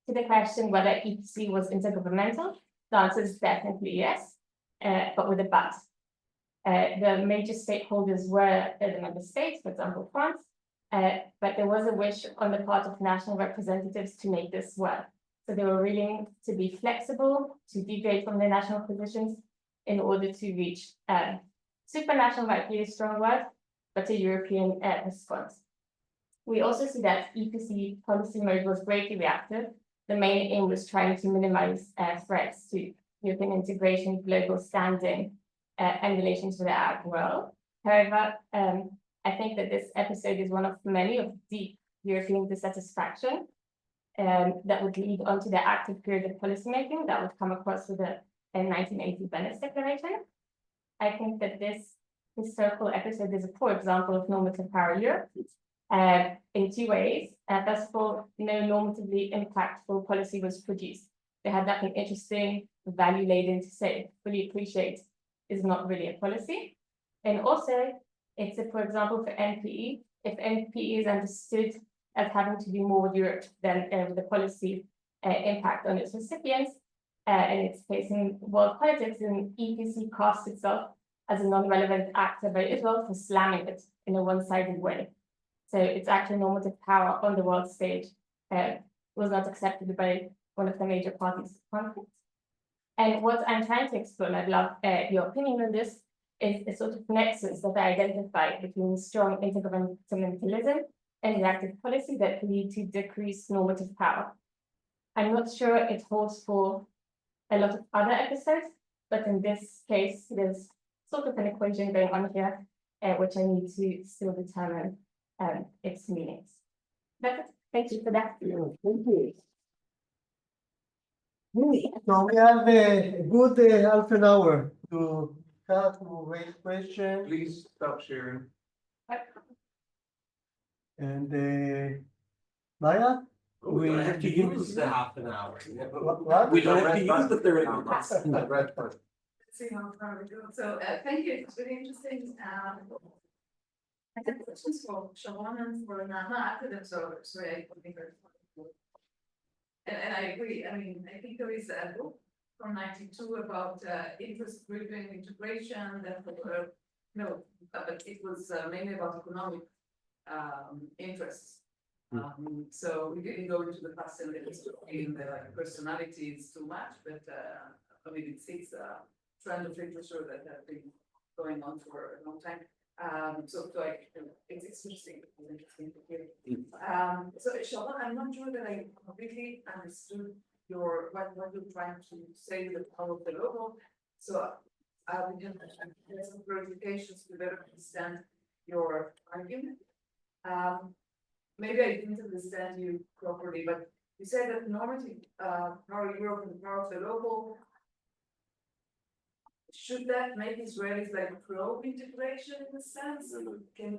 To the question whether EPC was intergovernmental, the answer is definitely yes, but with a but. The major stakeholders were the member states, for example, France, but there was a wish on the part of national representatives to make this work. So they were willing to be flexible, to deviate from their national positions in order to reach supranational might be a strong word, but a European response. We also see that EPC policy mode was greatly reactive. The main aim was trying to minimize threats to European integration, global standing, and relations with the Arab world. However, I think that this episode is one of many of deep European dissatisfaction that would lead on to the active period of policymaking that would come across with the 1980 Venice Declaration. I think that this historical episode is a poor example of normative power Europe in two ways. First of all, no normatively impactful policy was produced. They had nothing interesting, value laden to say. Fully appreciate is not really a policy. And also, it's a poor example for NPE. If NPE is understood as having to do more with Europe than the policy impact on its recipients, and it's facing world politics, and EPC casts itself as a non-relevant actor by Israel for slamming it in a one-sided way. So its actual normative power on the world stage was not accepted by one of the major parties to conflict. And what I'm trying to explore, and I'd love your opinion on this, is a sort of nexus that I identify between strong intergovernmentalism and reactive policy that lead to decreased normative power. I'm not sure it holds for a lot of other episodes, but in this case, there's sort of an equation going on here, which I need to still determine its meanings. That's it. Thank you for that. Yeah, thank you. So we have a good half an hour to start to raise questions. Please stop sharing. And Maya, We don't have to use the half an hour. What? We don't have to use the 30 The minutes. red part. Let's see how far we go. So, thank you, it's really interesting. I have questions for Sharon and for Nama after them, so I think and I agree, I mean, I think there is a book from 92 about interest driven integration that no, but it was mainly about economic interests. So we didn't go into the past and the history and the like, personalities too much, but I mean, it's a trend of literature that has been going on for a long time. So like, it's interesting to hear. So Sharon, I'm not sure that I completely understood what you're trying to say with the power of the logo. So I would have some clarifications to better understand your argument. Maybe I didn't understand you properly, but you said that normative power of Europe and the power of the local. Should that make Israelis like pro-integration in a sense? Can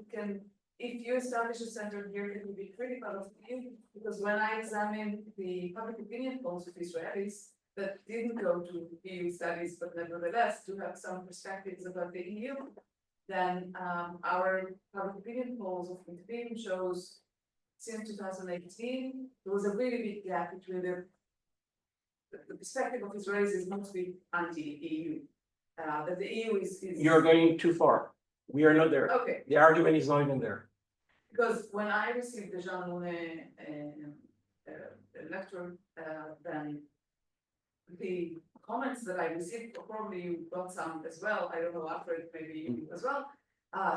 if you establish a center here, it will be critical of you, because when I examine the public opinion polls of Israelis that didn't go to EU studies, but nevertheless do have some perspectives about the EU, then our public opinion polls of Mitbim shows since 2018, there was a really big gap between the perspective of Israelis is mostly anti-EU. That the EU is. You're going too far. We are not there. Okay, The argument is not even there. because when I received the Jean Monnet lecture, then the comments that I received, probably you got some as well, I don't know, after it, maybe you as well.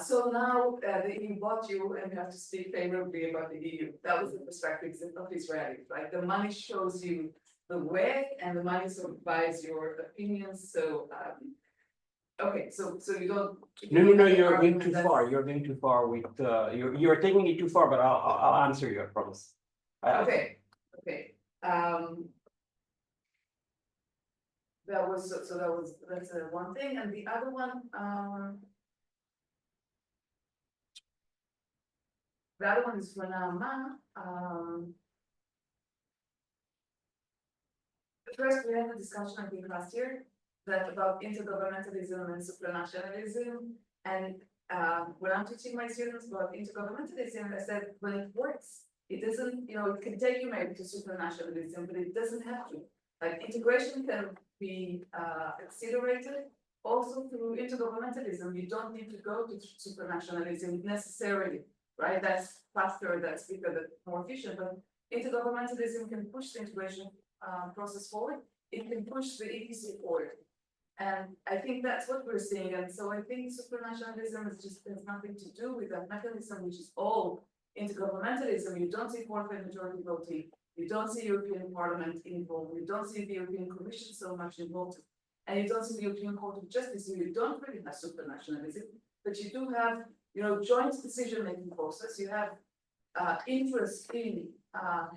So now the EU bought you and you have to speak favorably about the EU. That was the perspective of Israelis, right? The money shows you the way and the money sort of buys your opinions, so okay, so you don't. No, you're going too far. You're going too far with, you're taking it too far, but I'll answer you, I promise. Okay. That was, that's one thing, and the other one, the other one is for Naama. First, we had a discussion, I think, last year, that about intergovernmentalism and supranationalism, and when I'm teaching my students about intergovernmentalism, I said, when it works, it doesn't, it can take you maybe to supranationalism, but it doesn't have to. Like integration can be accelerated also through intergovernmentalism. You don't need to go to supranationalism necessarily, right? That's faster, that's quicker, that's more efficient, but intergovernmentalism can push the integration process forward. It can push the EPC forward. And I think that's what we're seeing. And so I think supranationalism has nothing to do with that mechanism, which is all intergovernmentalism. You don't see qualified majority voting. You don't see European Parliament involved. You don't see the European Commission so much involved. And you don't see the European Court of Justice. You don't really have supranationalism, but you do have, joint decision-making process. You have interest in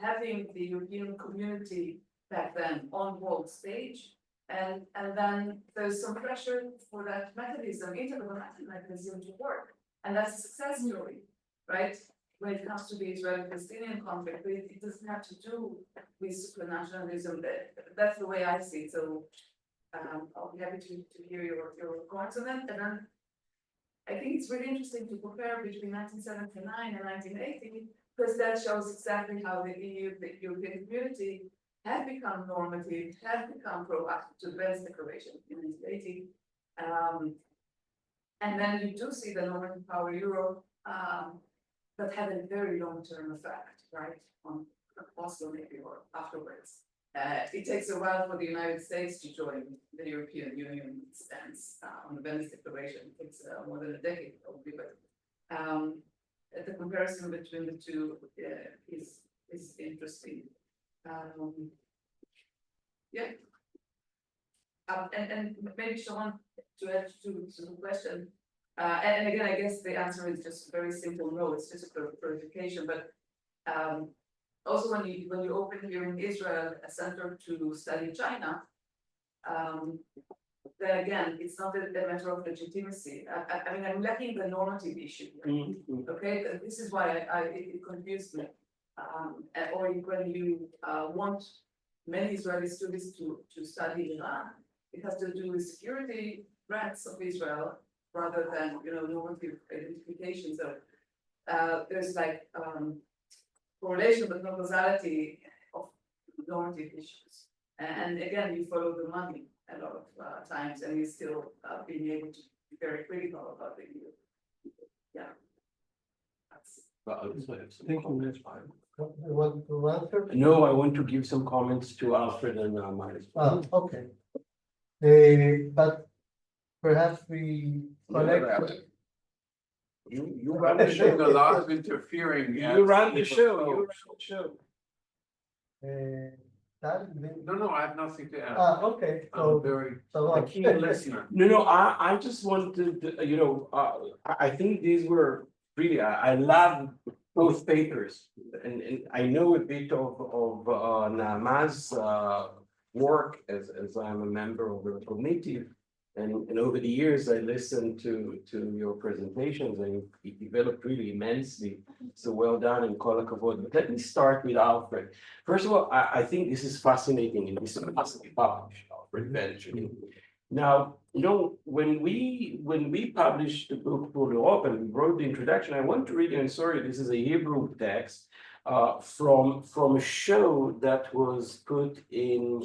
having the European community back then on world stage. And then there's some pressure for that mechanism, intergovernmental mechanism to work. And that's a success story, right? When it comes to the Israeli-Palestinian conflict, but it doesn't have to do with supranationalism. That's the way I see it. So I'll be happy to hear your comments on that. And then I think it's really interesting to compare between 1979 and 1980, because that shows exactly how the EU, the European community, had become normative, had become proactive to the Venice Declaration in 1980. And then you do see the normative power Europe that had a very long-term effect, right, on Oslo maybe or afterwards. It takes a while for the United States to join the European Union stance on the Venice Declaration. It takes more than a decade probably, but the comparison between the two is interesting. Yeah. And maybe Sharon, to add to the question, and again, I guess the answer is just very simple, no, it's just a clarification, but also when you open here in Israel a center to study China, then again, it's not a matter of legitimacy. I mean, I'm lacking the normative issue. Okay, this is why it confused me. or when you want many Israeli students to study in Iran, it has to do with security threats of Israel rather than, normative identification. So there's like correlation but no causality of normative issues. And again, you follow the money a lot of times, and you still being able to be very critical about the EU. Yeah. Thank you. You want to answer? No, I want to give some comments to Alfred and Mike. Okay. But perhaps we collect. You run the show, a lot of interfering. You ran the show, you ran the show. No, I have nothing to add. Okay, I'm so, very so a what? keen listener. No, I just wanted, I think these were really, I love both papers. And I know a bit of Naama's work as I'm a member of the committee. And over the years, I listened to your presentations and it developed really immensely. So well done and kol hakavod. But let me start with Alfred. First of all, I think this is fascinating and this must be published, Alfred eventually. Now, when we published the book for Europe and we wrote the introduction, I want to read you, and sorry, this is a Hebrew text from a show that was put in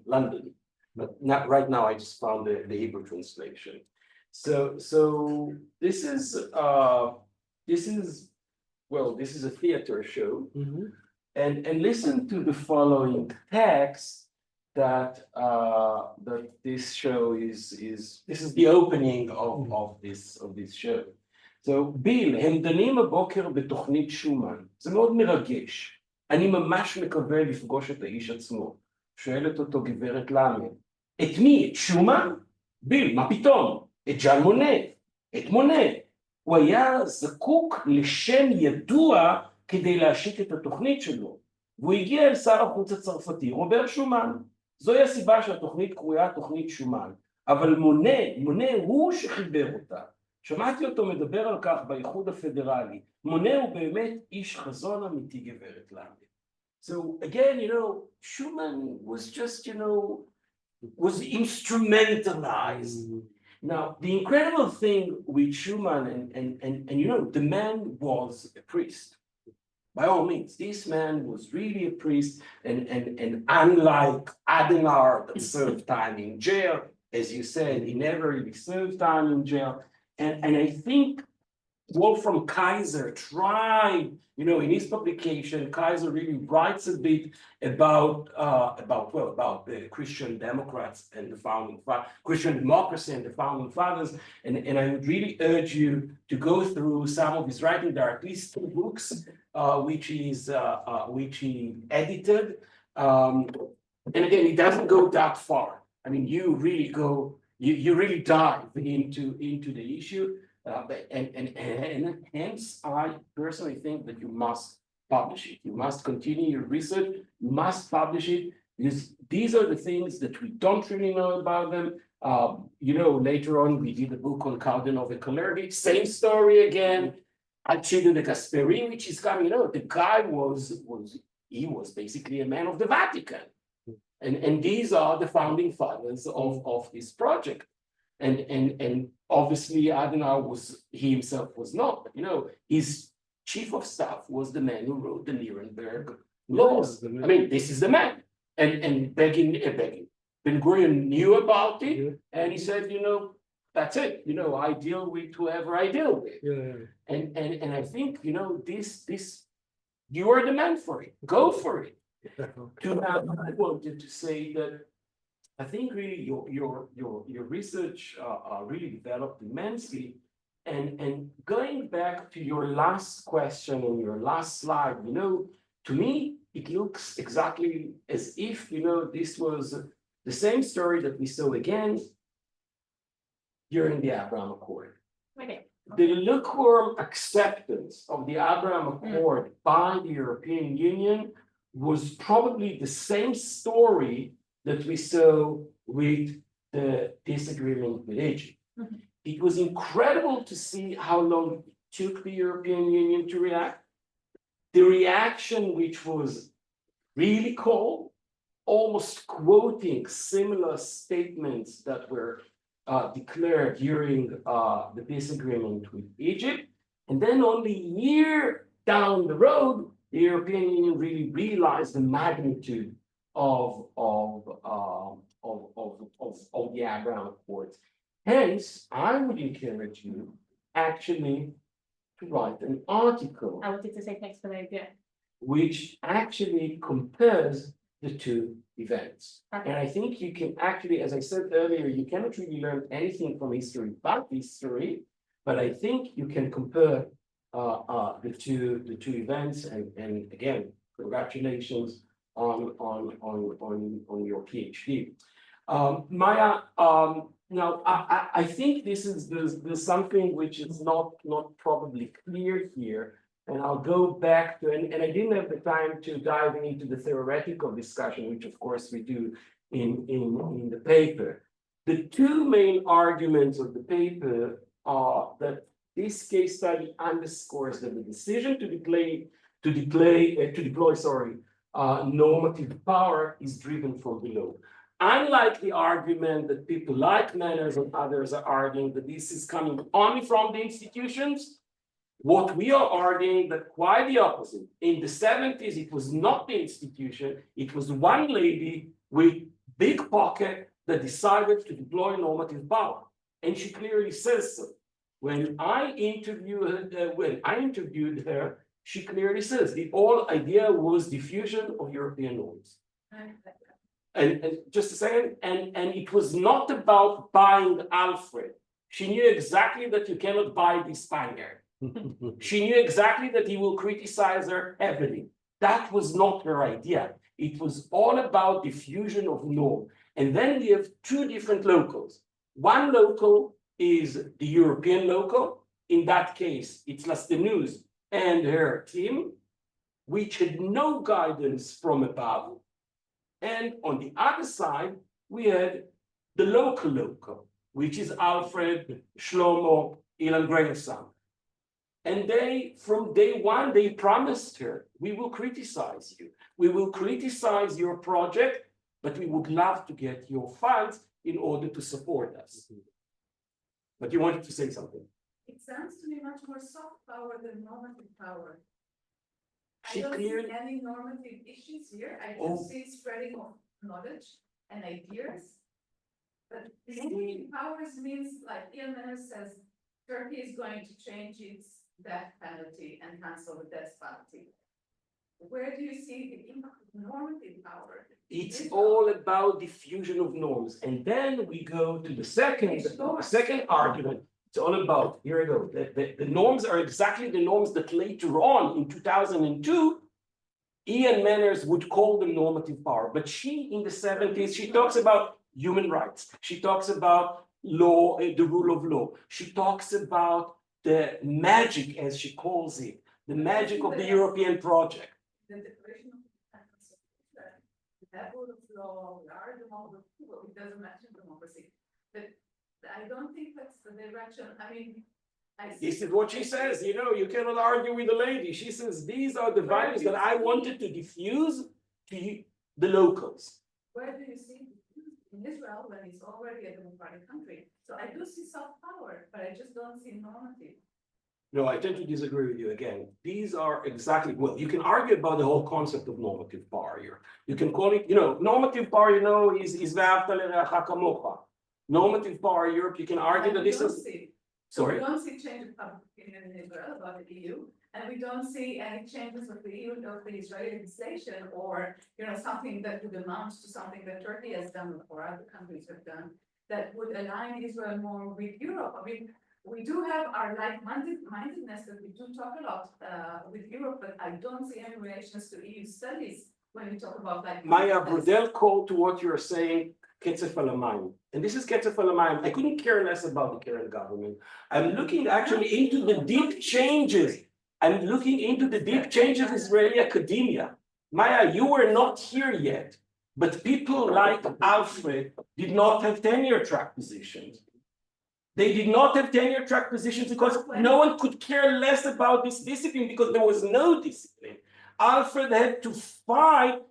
London. But not right now, I just found the Hebrew translation. So this is a theater show. And listen to the following text that this show this is the opening of this show. So ביל, הם דנים הבוקר בתוכנית שומן, זה מאוד מרגש. אני ממש מקווה לפגוש את האיש עצמו. שואלת אותו גברת למד, את מי? את שומן? ביל, מה פתאום? את ז'אן מונה. את מונה. הוא היה זקוק לשם ידוע כדי להשיק את התוכנית שלו. והוא הגיע אל שר החוץ הצרפתי, רובר שומן. זוהי הסיבה שהתוכנית קרויה תוכנית שומן. אבל מונה הוא שחיבר אותה. שמעתי אותו מדבר על כך באיחוד הפדרלי. מונה הוא באמת איש חזון אמיתי גברת למד. So again, Schumann was just, was instrumentalized. Now, the incredible thing with Schumann and the man was a priest. By all means, this man was really a priest, and unlike Adenauer that served time in jail, as you said, he never really served time in jail. And I think Wolfram Kaiser tried, in his publication, Kaiser really writes a bit about the Christian Democrats and the Christian democracy and the founding fathers. And I would really urge you to go through some of his writing. There are at least 2 books, which he edited. And again, it doesn't go that far. I mean, you really dive into the issue. And hence, I personally think that you must publish it. You must continue your research. You must publish it, because these are the things that we don't really know about them. Later on, we did a book on Cardinal and Kalergi. Same story again. Alcido de Gasperi, which is coming. The guy was basically a man of the Vatican, and these are the founding fathers of this project. And obviously Adenauer he himself was not, but his chief of staff was the man who wrote the Nuremberg laws. I mean, this is the man. And Ben-Gurion knew about it, and he said, that's it. I deal with whoever I deal with. And I think, this you are the man for it. Go for it. I wanted to say that I think really your research really developed immensely. And going back to your last question and your last slide, to me, it looks exactly as if, this was the same story that we saw again during the Abraham Accord. Okay. The lukewarm acceptance of the Abraham Accord by the European Union was probably the same story that we saw with the disagreement with Egypt. It was incredible to see how long it took the European Union to react. the reaction, which was really cold, almost quoting similar statements that were declared during the peace agreement with Egypt. And then only a year down the road, the European Union really realized the magnitude of the Abraham Accords. Hence, I would encourage you actually to write an article I wanted to say thanks for the idea. which actually compares the two events. Okay. And I think you can actually, as I said earlier, you cannot really learn anything from history but history, but I think you can compare the two events, and again, congratulations on your PhD. Maya, now I think there's something which is not probably clear here. And I'll go back to, and I didn't have the time to dive into the theoretical discussion, which of course we do in the paper. The two main arguments of the paper are that this case study underscores that the decision to deploy normative power is driven from below. Unlike the argument that people like Manners and others are arguing that this is coming only from the institutions, what we are arguing that quite the opposite. In the 70s, it was not the institution, it was one lady with big pocket that decided to deploy normative power. And she clearly says so. When I interviewed her, she clearly says the whole idea was diffusion of European norms. And just a second, and it was not about buying Alfred. She knew exactly that you cannot buy this Spaniard. She knew exactly that he will criticize her heavily. That was not her idea. It was all about diffusion of norm. And then we have two different locals. One local is the European local. In that case, it's Lastenus and her team, which had no guidance from above. And on the other side, we had the local, which is Alfred, Shlomo, Ilan Grayson. And they, from day one, they promised her, we will criticize you. We will criticize your project, but we would love to get your funds in order to support us. But you wanted to say something. It sounds to me much more soft power than normative power. She I don't clearly- see any normative issues here. I Oh. just see spreading of knowledge and ideas. But normative powers means, like Ian Manners says, Turkey is going to change its death penalty and cancel the death penalty. Where do you see the impact of normative power? It's all about diffusion of norms. And then we go to the second argument. It's all about, here we go, the norms are exactly the norms that later on in 2002, Ian Manners would call them normative power. But she, in the 70s, she talks about human rights. She talks about law, the rule of law. She talks about the magic, as she calls it, the magic of the European project. The Declaration of Independence of Israel, that rule of law, we are a democracy, well, it doesn't mention democracy. But I don't think that's the direction. I mean, This is what she says, you cannot argue with the lady. She says, these are the values that I wanted to diffuse to the locals. Where do you see in Israel when it's already a democratic country? So I do see soft power, but I just don't see normative. No, I tend to disagree with you again. These are exactly, well, you can argue about the whole concept of normative power here. You can call it, normative power, is ve'ahavta l'reacha kamocha. Normative power Europe, you can argue that this is. Sorry. We don't see change of public opinion in Israel about the EU, and we don't see any changes of the EU, of the Israeli legislation, or something that would amount to something that Turkey has done or other countries have done that would align Israel more with Europe. I mean, we do have our like-mindedness that we do talk a lot with Europe, but I don't see any relations to EU studies when we talk about like. Maya, Brodel called to what you're saying. Ketzef al hamayim. And this is Ketzef al hamayim. I couldn't care less about the current government. I'm looking actually into the deep changes. I'm looking into the deep changes in Israeli academia. Maya, you were not here yet, but people like Alfred did not have tenure track positions. They did not have tenure track positions because no one could care less about this discipline because there was no discipline. Alfred had to fight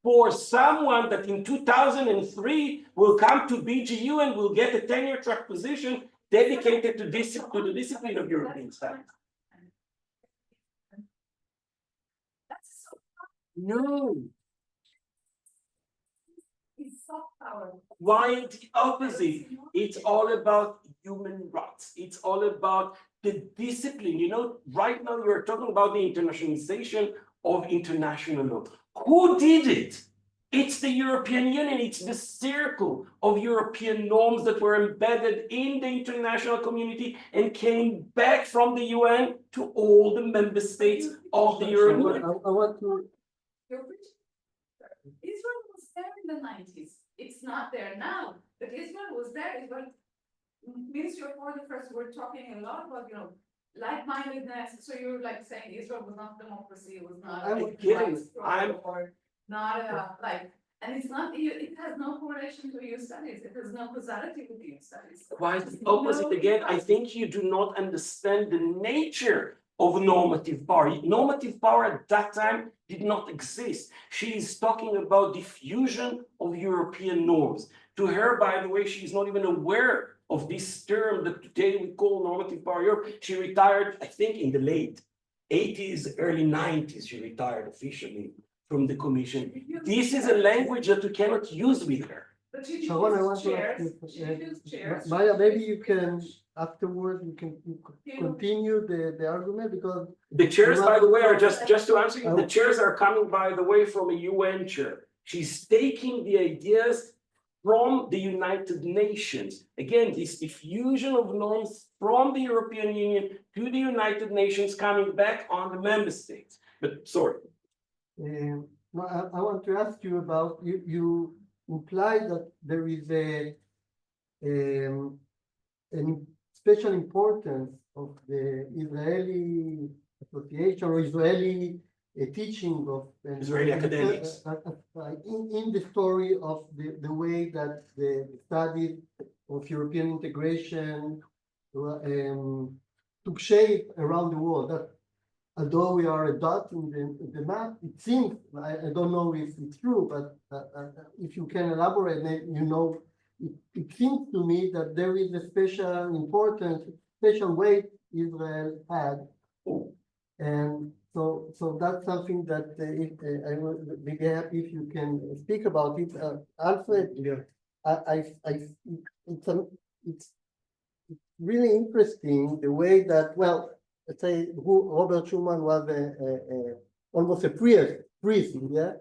for someone that in 2003 will come to BGU and will get a tenure track position dedicated to the discipline of European studies. That's so, No, it's soft power. why the opposite? It's all about human rights. It's all about the discipline. You know, right now you're talking about the internationalization of international law. Who did it? It's the European Union. It's the circle of European norms that were embedded in the international community and came back from the UN to all the member states of the European Union. I want to, Israel was there in the 90s. It's not there now, but Israel was there. Israel, Ministry of Foreign Affairs were talking a lot about, like-mindedness. So you're like saying Israel was not democracy, it was not a Again, rights or not and it's not, it has no correlation to EU studies. It has no causality with EU studies. Quite the opposite again. I think you do not understand the nature of normative power. Normative power at that time did not exist. She is talking about diffusion of European norms. To her, by the way, she is not even aware of this term that today we call normative power Europe. She retired, I think, in the late 80s, early 90s, she retired officially from the commission. This is a language that we cannot use with her. But she Sharon, I used want to ask chairs, you, she used chairs. Maya, maybe you can, afterwards, you can continue the argument because The chairs, by the way, are just to answer you, the Oh. chairs are coming, by the way, from a UN chair. She's taking the ideas from the United Nations. Again, this diffusion of norms from the European Union to the United Nations coming back on the member states. But sorry. no, I want to ask you about, you implied that there is an special importance of the Israeli association or Israeli teaching of Israeli academics. In the story of the way that the study of European integration took shape around the world. That although we are a dot in the map, it seems, I don't know if it's true, but if you can elaborate, it seems to me that there is a special importance, special weight Israel had. And so that's something that I would be happy if you can speak about it. Alfred, it's really interesting the way that, well, let's say Robert Schuman was almost a priest, yeah.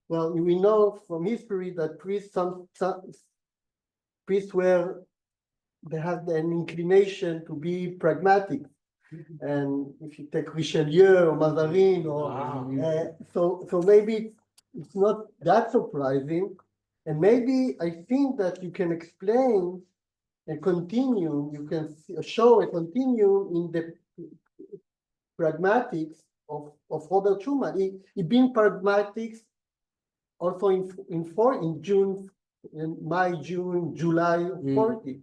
Well, we know from history that priests they had an inclination to be pragmatic. And if you take Richelieu or Mazarin, so maybe it's not that surprising. And maybe I think that you can explain and continue, you can show a continuum in the pragmatics of Robert Schuman. He been pragmatics also in June, in June, July 40,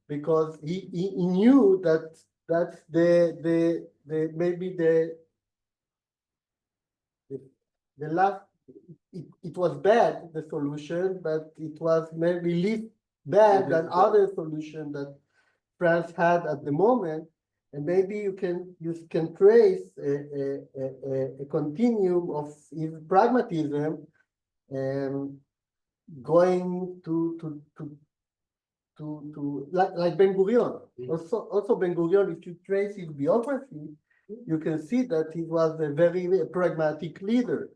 because he knew that that's maybe the last, it was bad, the solution, but it was maybe least bad than other solution that France had at the moment. And maybe you can trace a continuum of his pragmatism going to like Ben Gurion. Also Ben Gurion, if you trace his biography, you can see that he was a very pragmatic leader.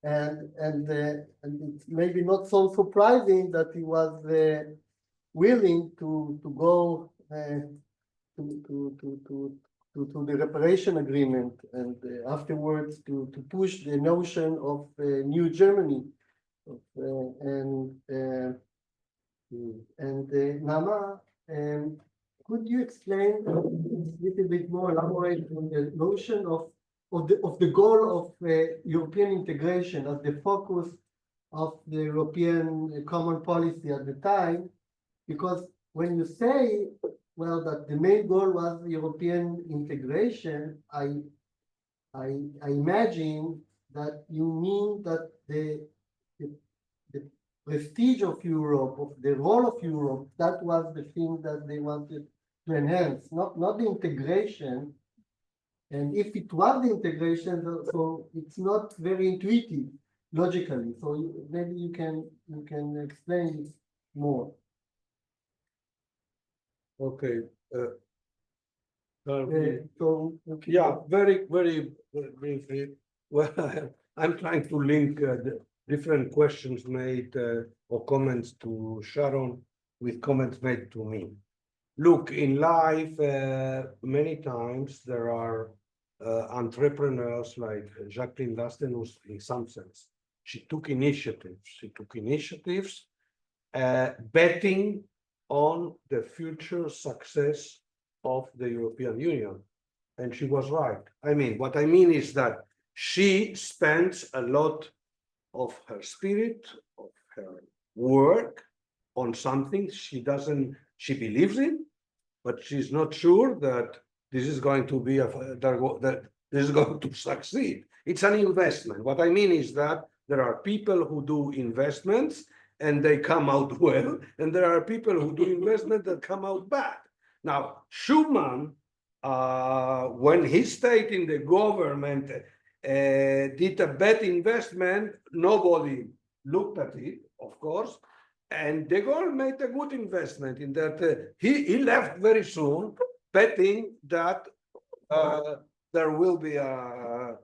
And it's maybe not so surprising that he was willing to go to the reparation agreement and afterwards to push the notion of New Germany. Nama, could you explain a little bit more, elaborate on the notion of the goal of European integration as the focus of the European common policy at the time? Because when you say well, that the main goal was European integration, I imagine that you mean that the prestige of Europe, of the role of Europe, that was the thing that they wanted to enhance, not the integration. And if it was the integration, so it's not very intuitive logically. So maybe you can explain it more. Okay. Okay. Yeah, very briefly. Well, I'm trying to link the different questions made or comments to Sharon with comments made to me. Look, in life, many times there are entrepreneurs like Jacqueline Lastenus, in some sense. She took initiatives. Betting on the future success of the European Union. And she was right. I mean, what I mean is that she spends a lot of her spirit, of her work on something she believes in, but she's not sure that this is going to be that this is going to succeed. It's an investment. What I mean is that there are people who do investments and they come out well, and there are people who do investment that come out bad. Now, Schuman, when he stayed in the government, did a bad investment, nobody looked at it, of course, and De Gaulle made a good investment in that he left very soon, betting that there will be a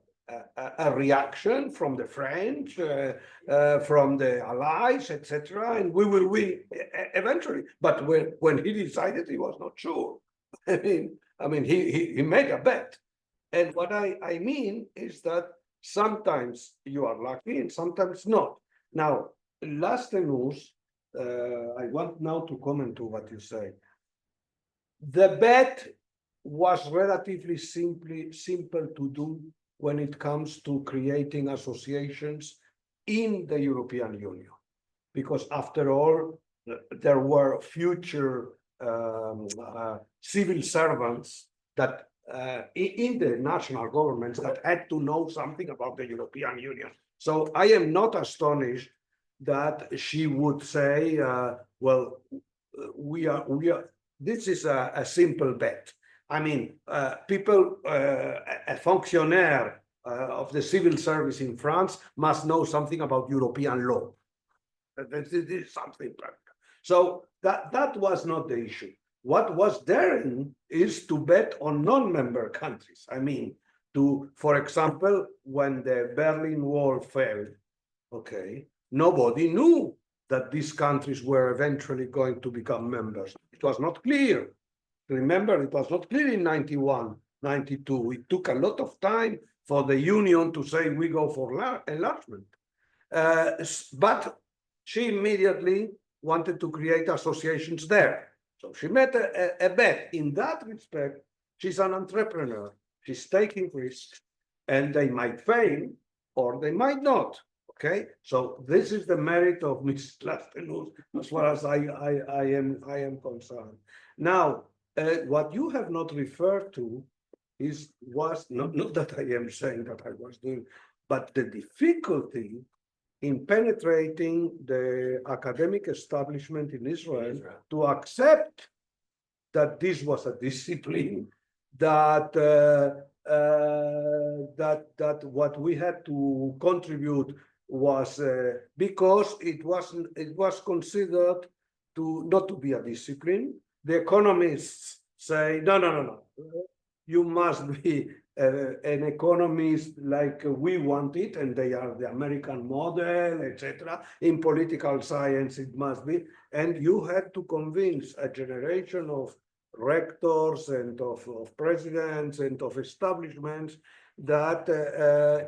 reaction from the French, from the Allies, etc., and we will win eventually. But when he decided, he was not sure. I mean, he made a bet. And what I mean is that sometimes you are lucky and sometimes not. Now, last news, I want now to comment to what you say. The bet was relatively simple to do when it comes to creating associations in the European Union, because after all, there were future civil servants that in the national governments that had to know something about the European Union. So I am not astonished that she would say, well, we are, this is a simple bet. I mean, people, a fonctionnaire of the civil service in France must know something about European law. This is something practical. So that was not the issue. What was daring is to bet on non-member countries. I mean, for example, when the Berlin Wall fell, okay, nobody knew that these countries were eventually going to become members. It was not clear. Remember, it was not clear in 91, 92. It took a lot of time for the Union to say we go for enlargement. But she immediately wanted to create associations there. So she made a bet. In that respect, she's an entrepreneur. She's taking risks, and they might fail or they might not. Okay, so this is the merit of Mrs. Lastenus as far as I am concerned. Now, what you have not referred to was not that I am saying that I was doing, but the difficulty in penetrating the academic establishment in Israel to accept that this was a discipline, that that what we had to contribute was because it was considered not to be a discipline. The economists say no. You must be an economist like we want it, and they are the American model, etc. In political science, it must be. And you had to convince a generation of rectors and of presidents and of establishments that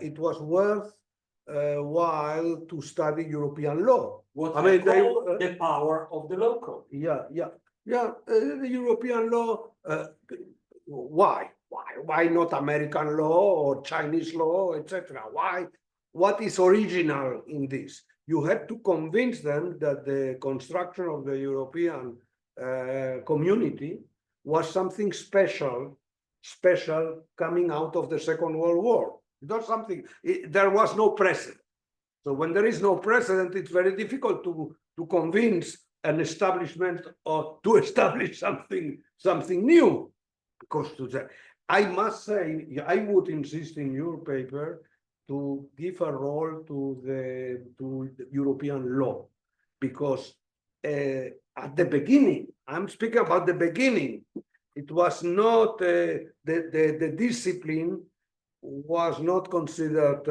it was worth while to study European law. What I mean, the power of the local. Yeah. The European law. Why not American law or Chinese law, etc.? Why? What is original in this? You had to convince them that the construction of the European community was something special coming out of the Second World War. It was something, there was no precedent. So when there is no precedent, it's very difficult to convince an establishment or to establish something new. Because I must say, I would insist in your paper to give a role to the European law, because at the beginning, I'm speaking about the beginning, it was not the discipline was not considered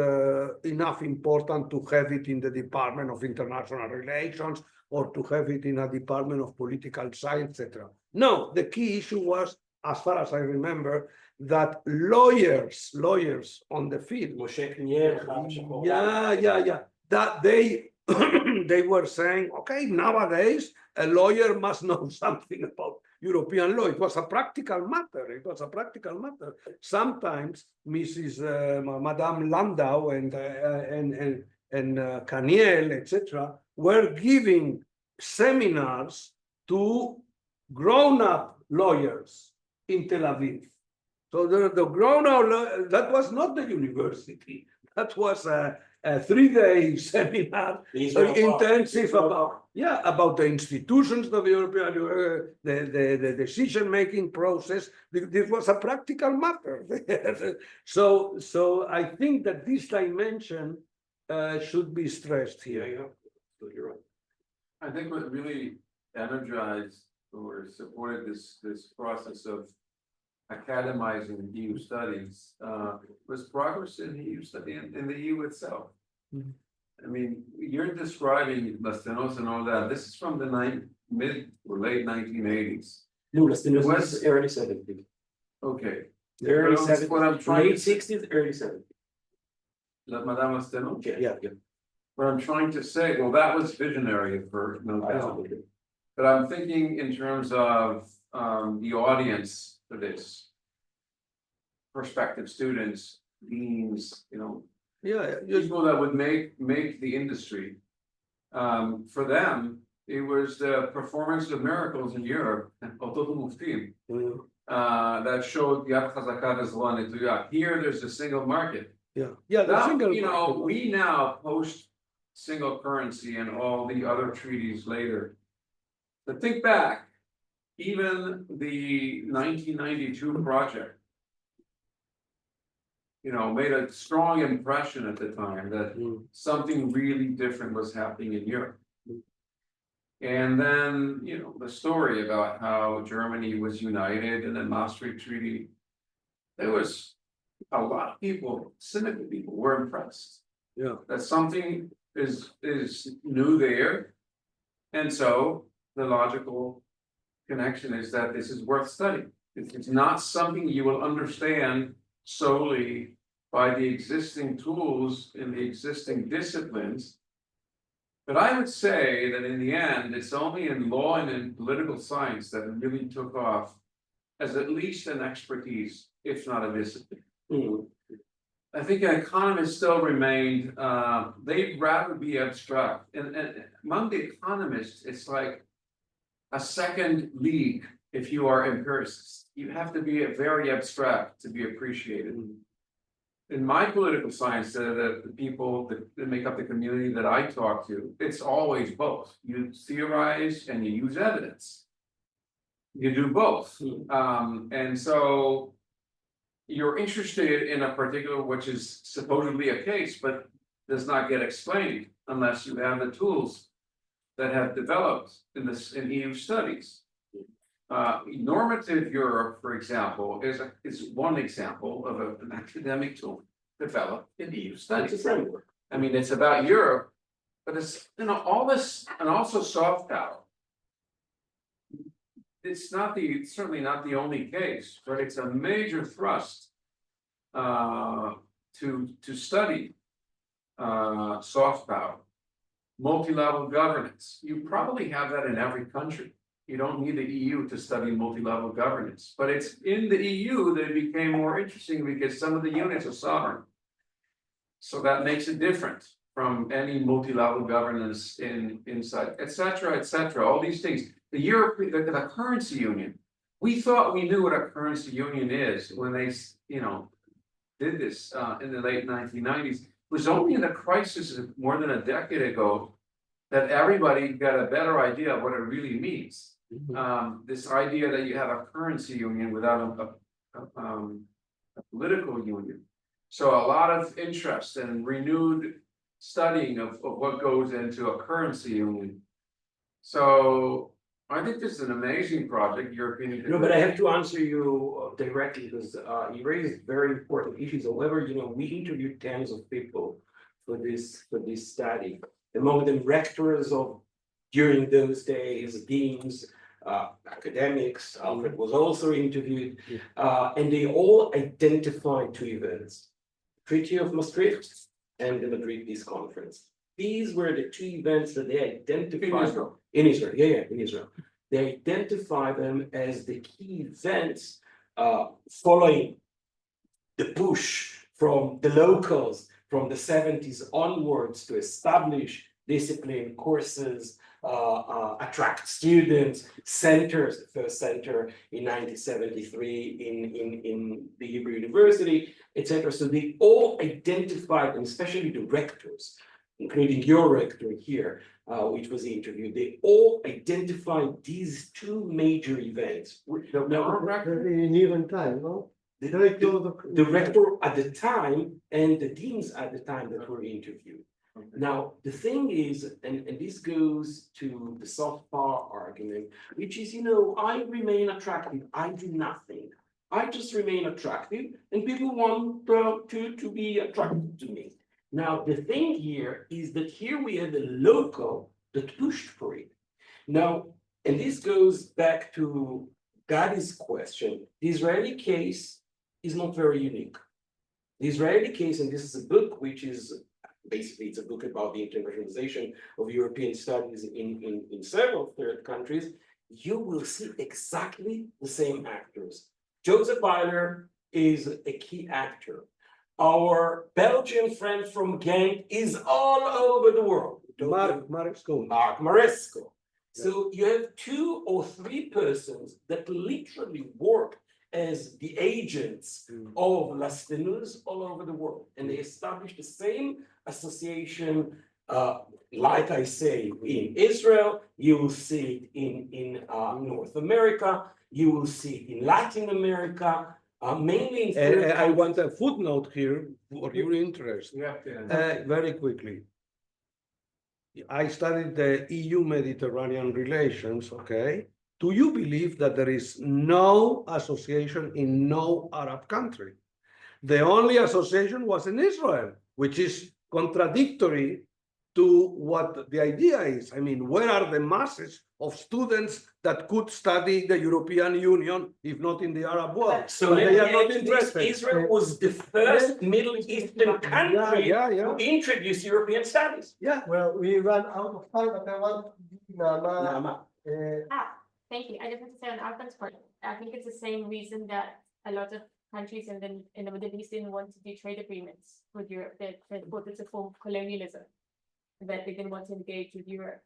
enough important to have it in the Department of International Relations or to have it in a Department of Political Science, etc. No, the key issue was, as far as I remember, that lawyers on the field, that they they were saying, okay, nowadays a lawyer must know something about European law. It was a practical matter. It was a practical matter. Sometimes Mrs. Madame Landau and Caniel, etc., were giving seminars to grown-up lawyers in Tel Aviv. So the grown-up, that was not the university. That was a 3-day seminar, intensive about the institutions of the European, the decision-making process. This was a practical matter. So I think that this dimension should be stressed here. So you're right. I think what really energized or supported this process of academizing EU studies was progress in EU study in the EU itself. Mhm. I mean, you're describing Las Tenos and all that. This is from the mid or late 1980s. No, Las Tenos was early 70s. Okay. Early But what I'm 70s, trying late to 60s, early 70s. Madame Las Tenos? Yeah. What I'm trying to say, well, that was visionary for no doubt. But I'm thinking in terms of the audience for this. Prospective students, deans, people that would make the industry. For them, it was the performance of miracles in Europe and that showed Yad Chazaka V'Zla Netuya. Here, there's a single market. Now, we now post single currency and all the other treaties later. But think back, even the 1992 project, made a strong impression at the time that something really different was happening in Europe. And then, the story about how Germany was united and the Maastricht Treaty, there was a lot of people, cynical people, were impressed. Yeah. That something is new there. And so the logical connection is that this is worth studying. It's not something you will understand solely by the existing tools in the existing disciplines. But I would say that in the end, it's only in law and in political science that it really took off as at least an expertise, if not a discipline. I think economists still remained, they'd rather be abstract. And among the economists, it's like a second league if you are empiricists. You have to be very abstract to be appreciated. In my political science, the people that make up the community that I talk to, it's always both. You theorize and you use evidence. You do both. And so you're interested in a particular, which is supposedly a case, but does not get explained unless you have the tools that have developed in EU studies. Normative Europe, for example, is one example of an academic tool developed in EU studies. It's a framework. I mean, it's about Europe, but it's all this, and also soft power. It's certainly not the only case, but it's a major thrust to study soft power, multi-level governance. You probably have that in every country. You don't need the EU to study multi-level governance, but it's in the EU that it became more interesting because some of the units are sovereign. So that makes it different from any multi-level governance inside, et cetera, all these things. The currency union we thought we knew what a currency union is when they, did this in the late 1990s. It was only in a crisis of more than a decade ago that everybody got a better idea of what it really means. This idea that you have a currency union without a political union. So a lot of interest and renewed studying of what goes into a currency union. So I think this is an amazing project, European. No, but I have to answer you directly because you raised very important issues. However, we interviewed tens of people for this study. Among them, rectors of during those days, deans, academics. Alfred was also interviewed, and they all identified two events: Treaty of Maastricht and the Madrid Peace Conference. These were the two events that they identified in Israel. In Israel. They identify them as the key events following the push from the locals from the 70s onwards to establish discipline courses, attract students, centers, the first center in 1973 in the Hebrew University, etc. So they all identified, and especially the rectors, including your rector here, which was interviewed, they all identified these two major events. In even time, no? The rector at the time and the deans at the time that were interviewed. Now, the thing is, and this goes to the soft power argument, which is, I remain attractive, I do nothing. I just remain attractive, and people want to be attracted to me. Now, the thing here is that here we have a local that pushed for it. Now, and this goes back to Gadi's question, the Israeli case is not very unique. The Israeli case, and this is a book which is basically, it's a book about the internationalization of European studies in several third countries, you will see exactly the same actors. Joseph Weiler is a key actor. Our Belgian friend from Ghent is all over the world. Mark Maresco. So you have 2 or 3 persons that literally work as the agents of Las Tenus all over the world. And they establish the same association, like I say, in Israel, you will see it in North America, you will see it in Latin America, mainly in I want a footnote here for your interest. Yeah. Very quickly. I studied the EU-Mediterranean relations, okay? Do you believe that there is no association in no Arab country? The only association was in Israel, which is contradictory to what the idea is. I mean, where are the masses of students that could study the European Union, if not in the Arab world? So they are not interested. Israel was the first Middle Eastern country to introduce European studies. Yeah. Well, we ran out of time, but I want to give Nama, Thank you. I just want to say on Alfred's point, I think it's the same reason that a lot of countries in the Middle East didn't want to do trade agreements with Europe. They thought it's a form of colonialism, that they didn't want to engage with Europe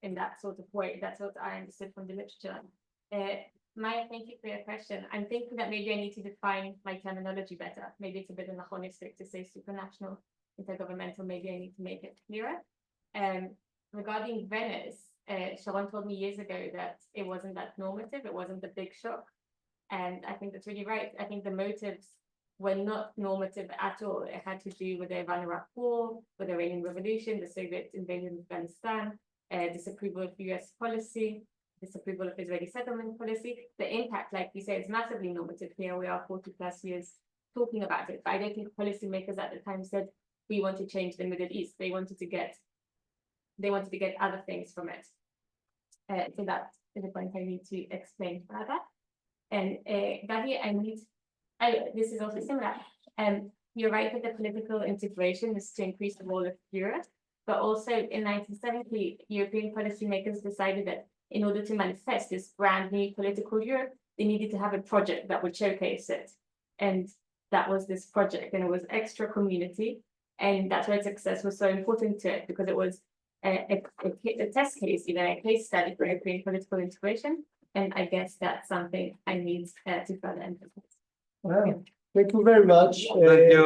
in that sort of way. That's what I understood from the literature. Maya, thank you for your question. I'm thinking that maybe I need to define my terminology better. Maybe it's a bit anachronistic to say supranational, intergovernmental. Maybe I need to make it clearer. Regarding Venice, Sharon told me years ago that it wasn't that normative. It wasn't the big shock. And I think that's really right. I think the motives were not normative at all. It had to do with the Iran-Iraq War, with the Iranian Revolution, the Soviet invasion of Afghanistan, disapproval of US policy, disapproval of Israeli settlement policy. The impact, like you say, is massively normative. Here we are 40 plus years talking about it. But I don't think policymakers at the time said, we want to change the Middle East. They wanted to get other things from it. So that is a point I need to explain further. And Gadi, this is also similar. You're right that the political integration is to increase the role of Europe, but also in 1970, European policymakers decided that in order to manifest this brand new political Europe, they needed to have a project that would showcase it. And that was this project, and it was extra community. And that's why success was so important to it, because it was a test case, a case study for European political integration. And I guess that's something I need to further emphasize. Well, thank you very much. Thank you.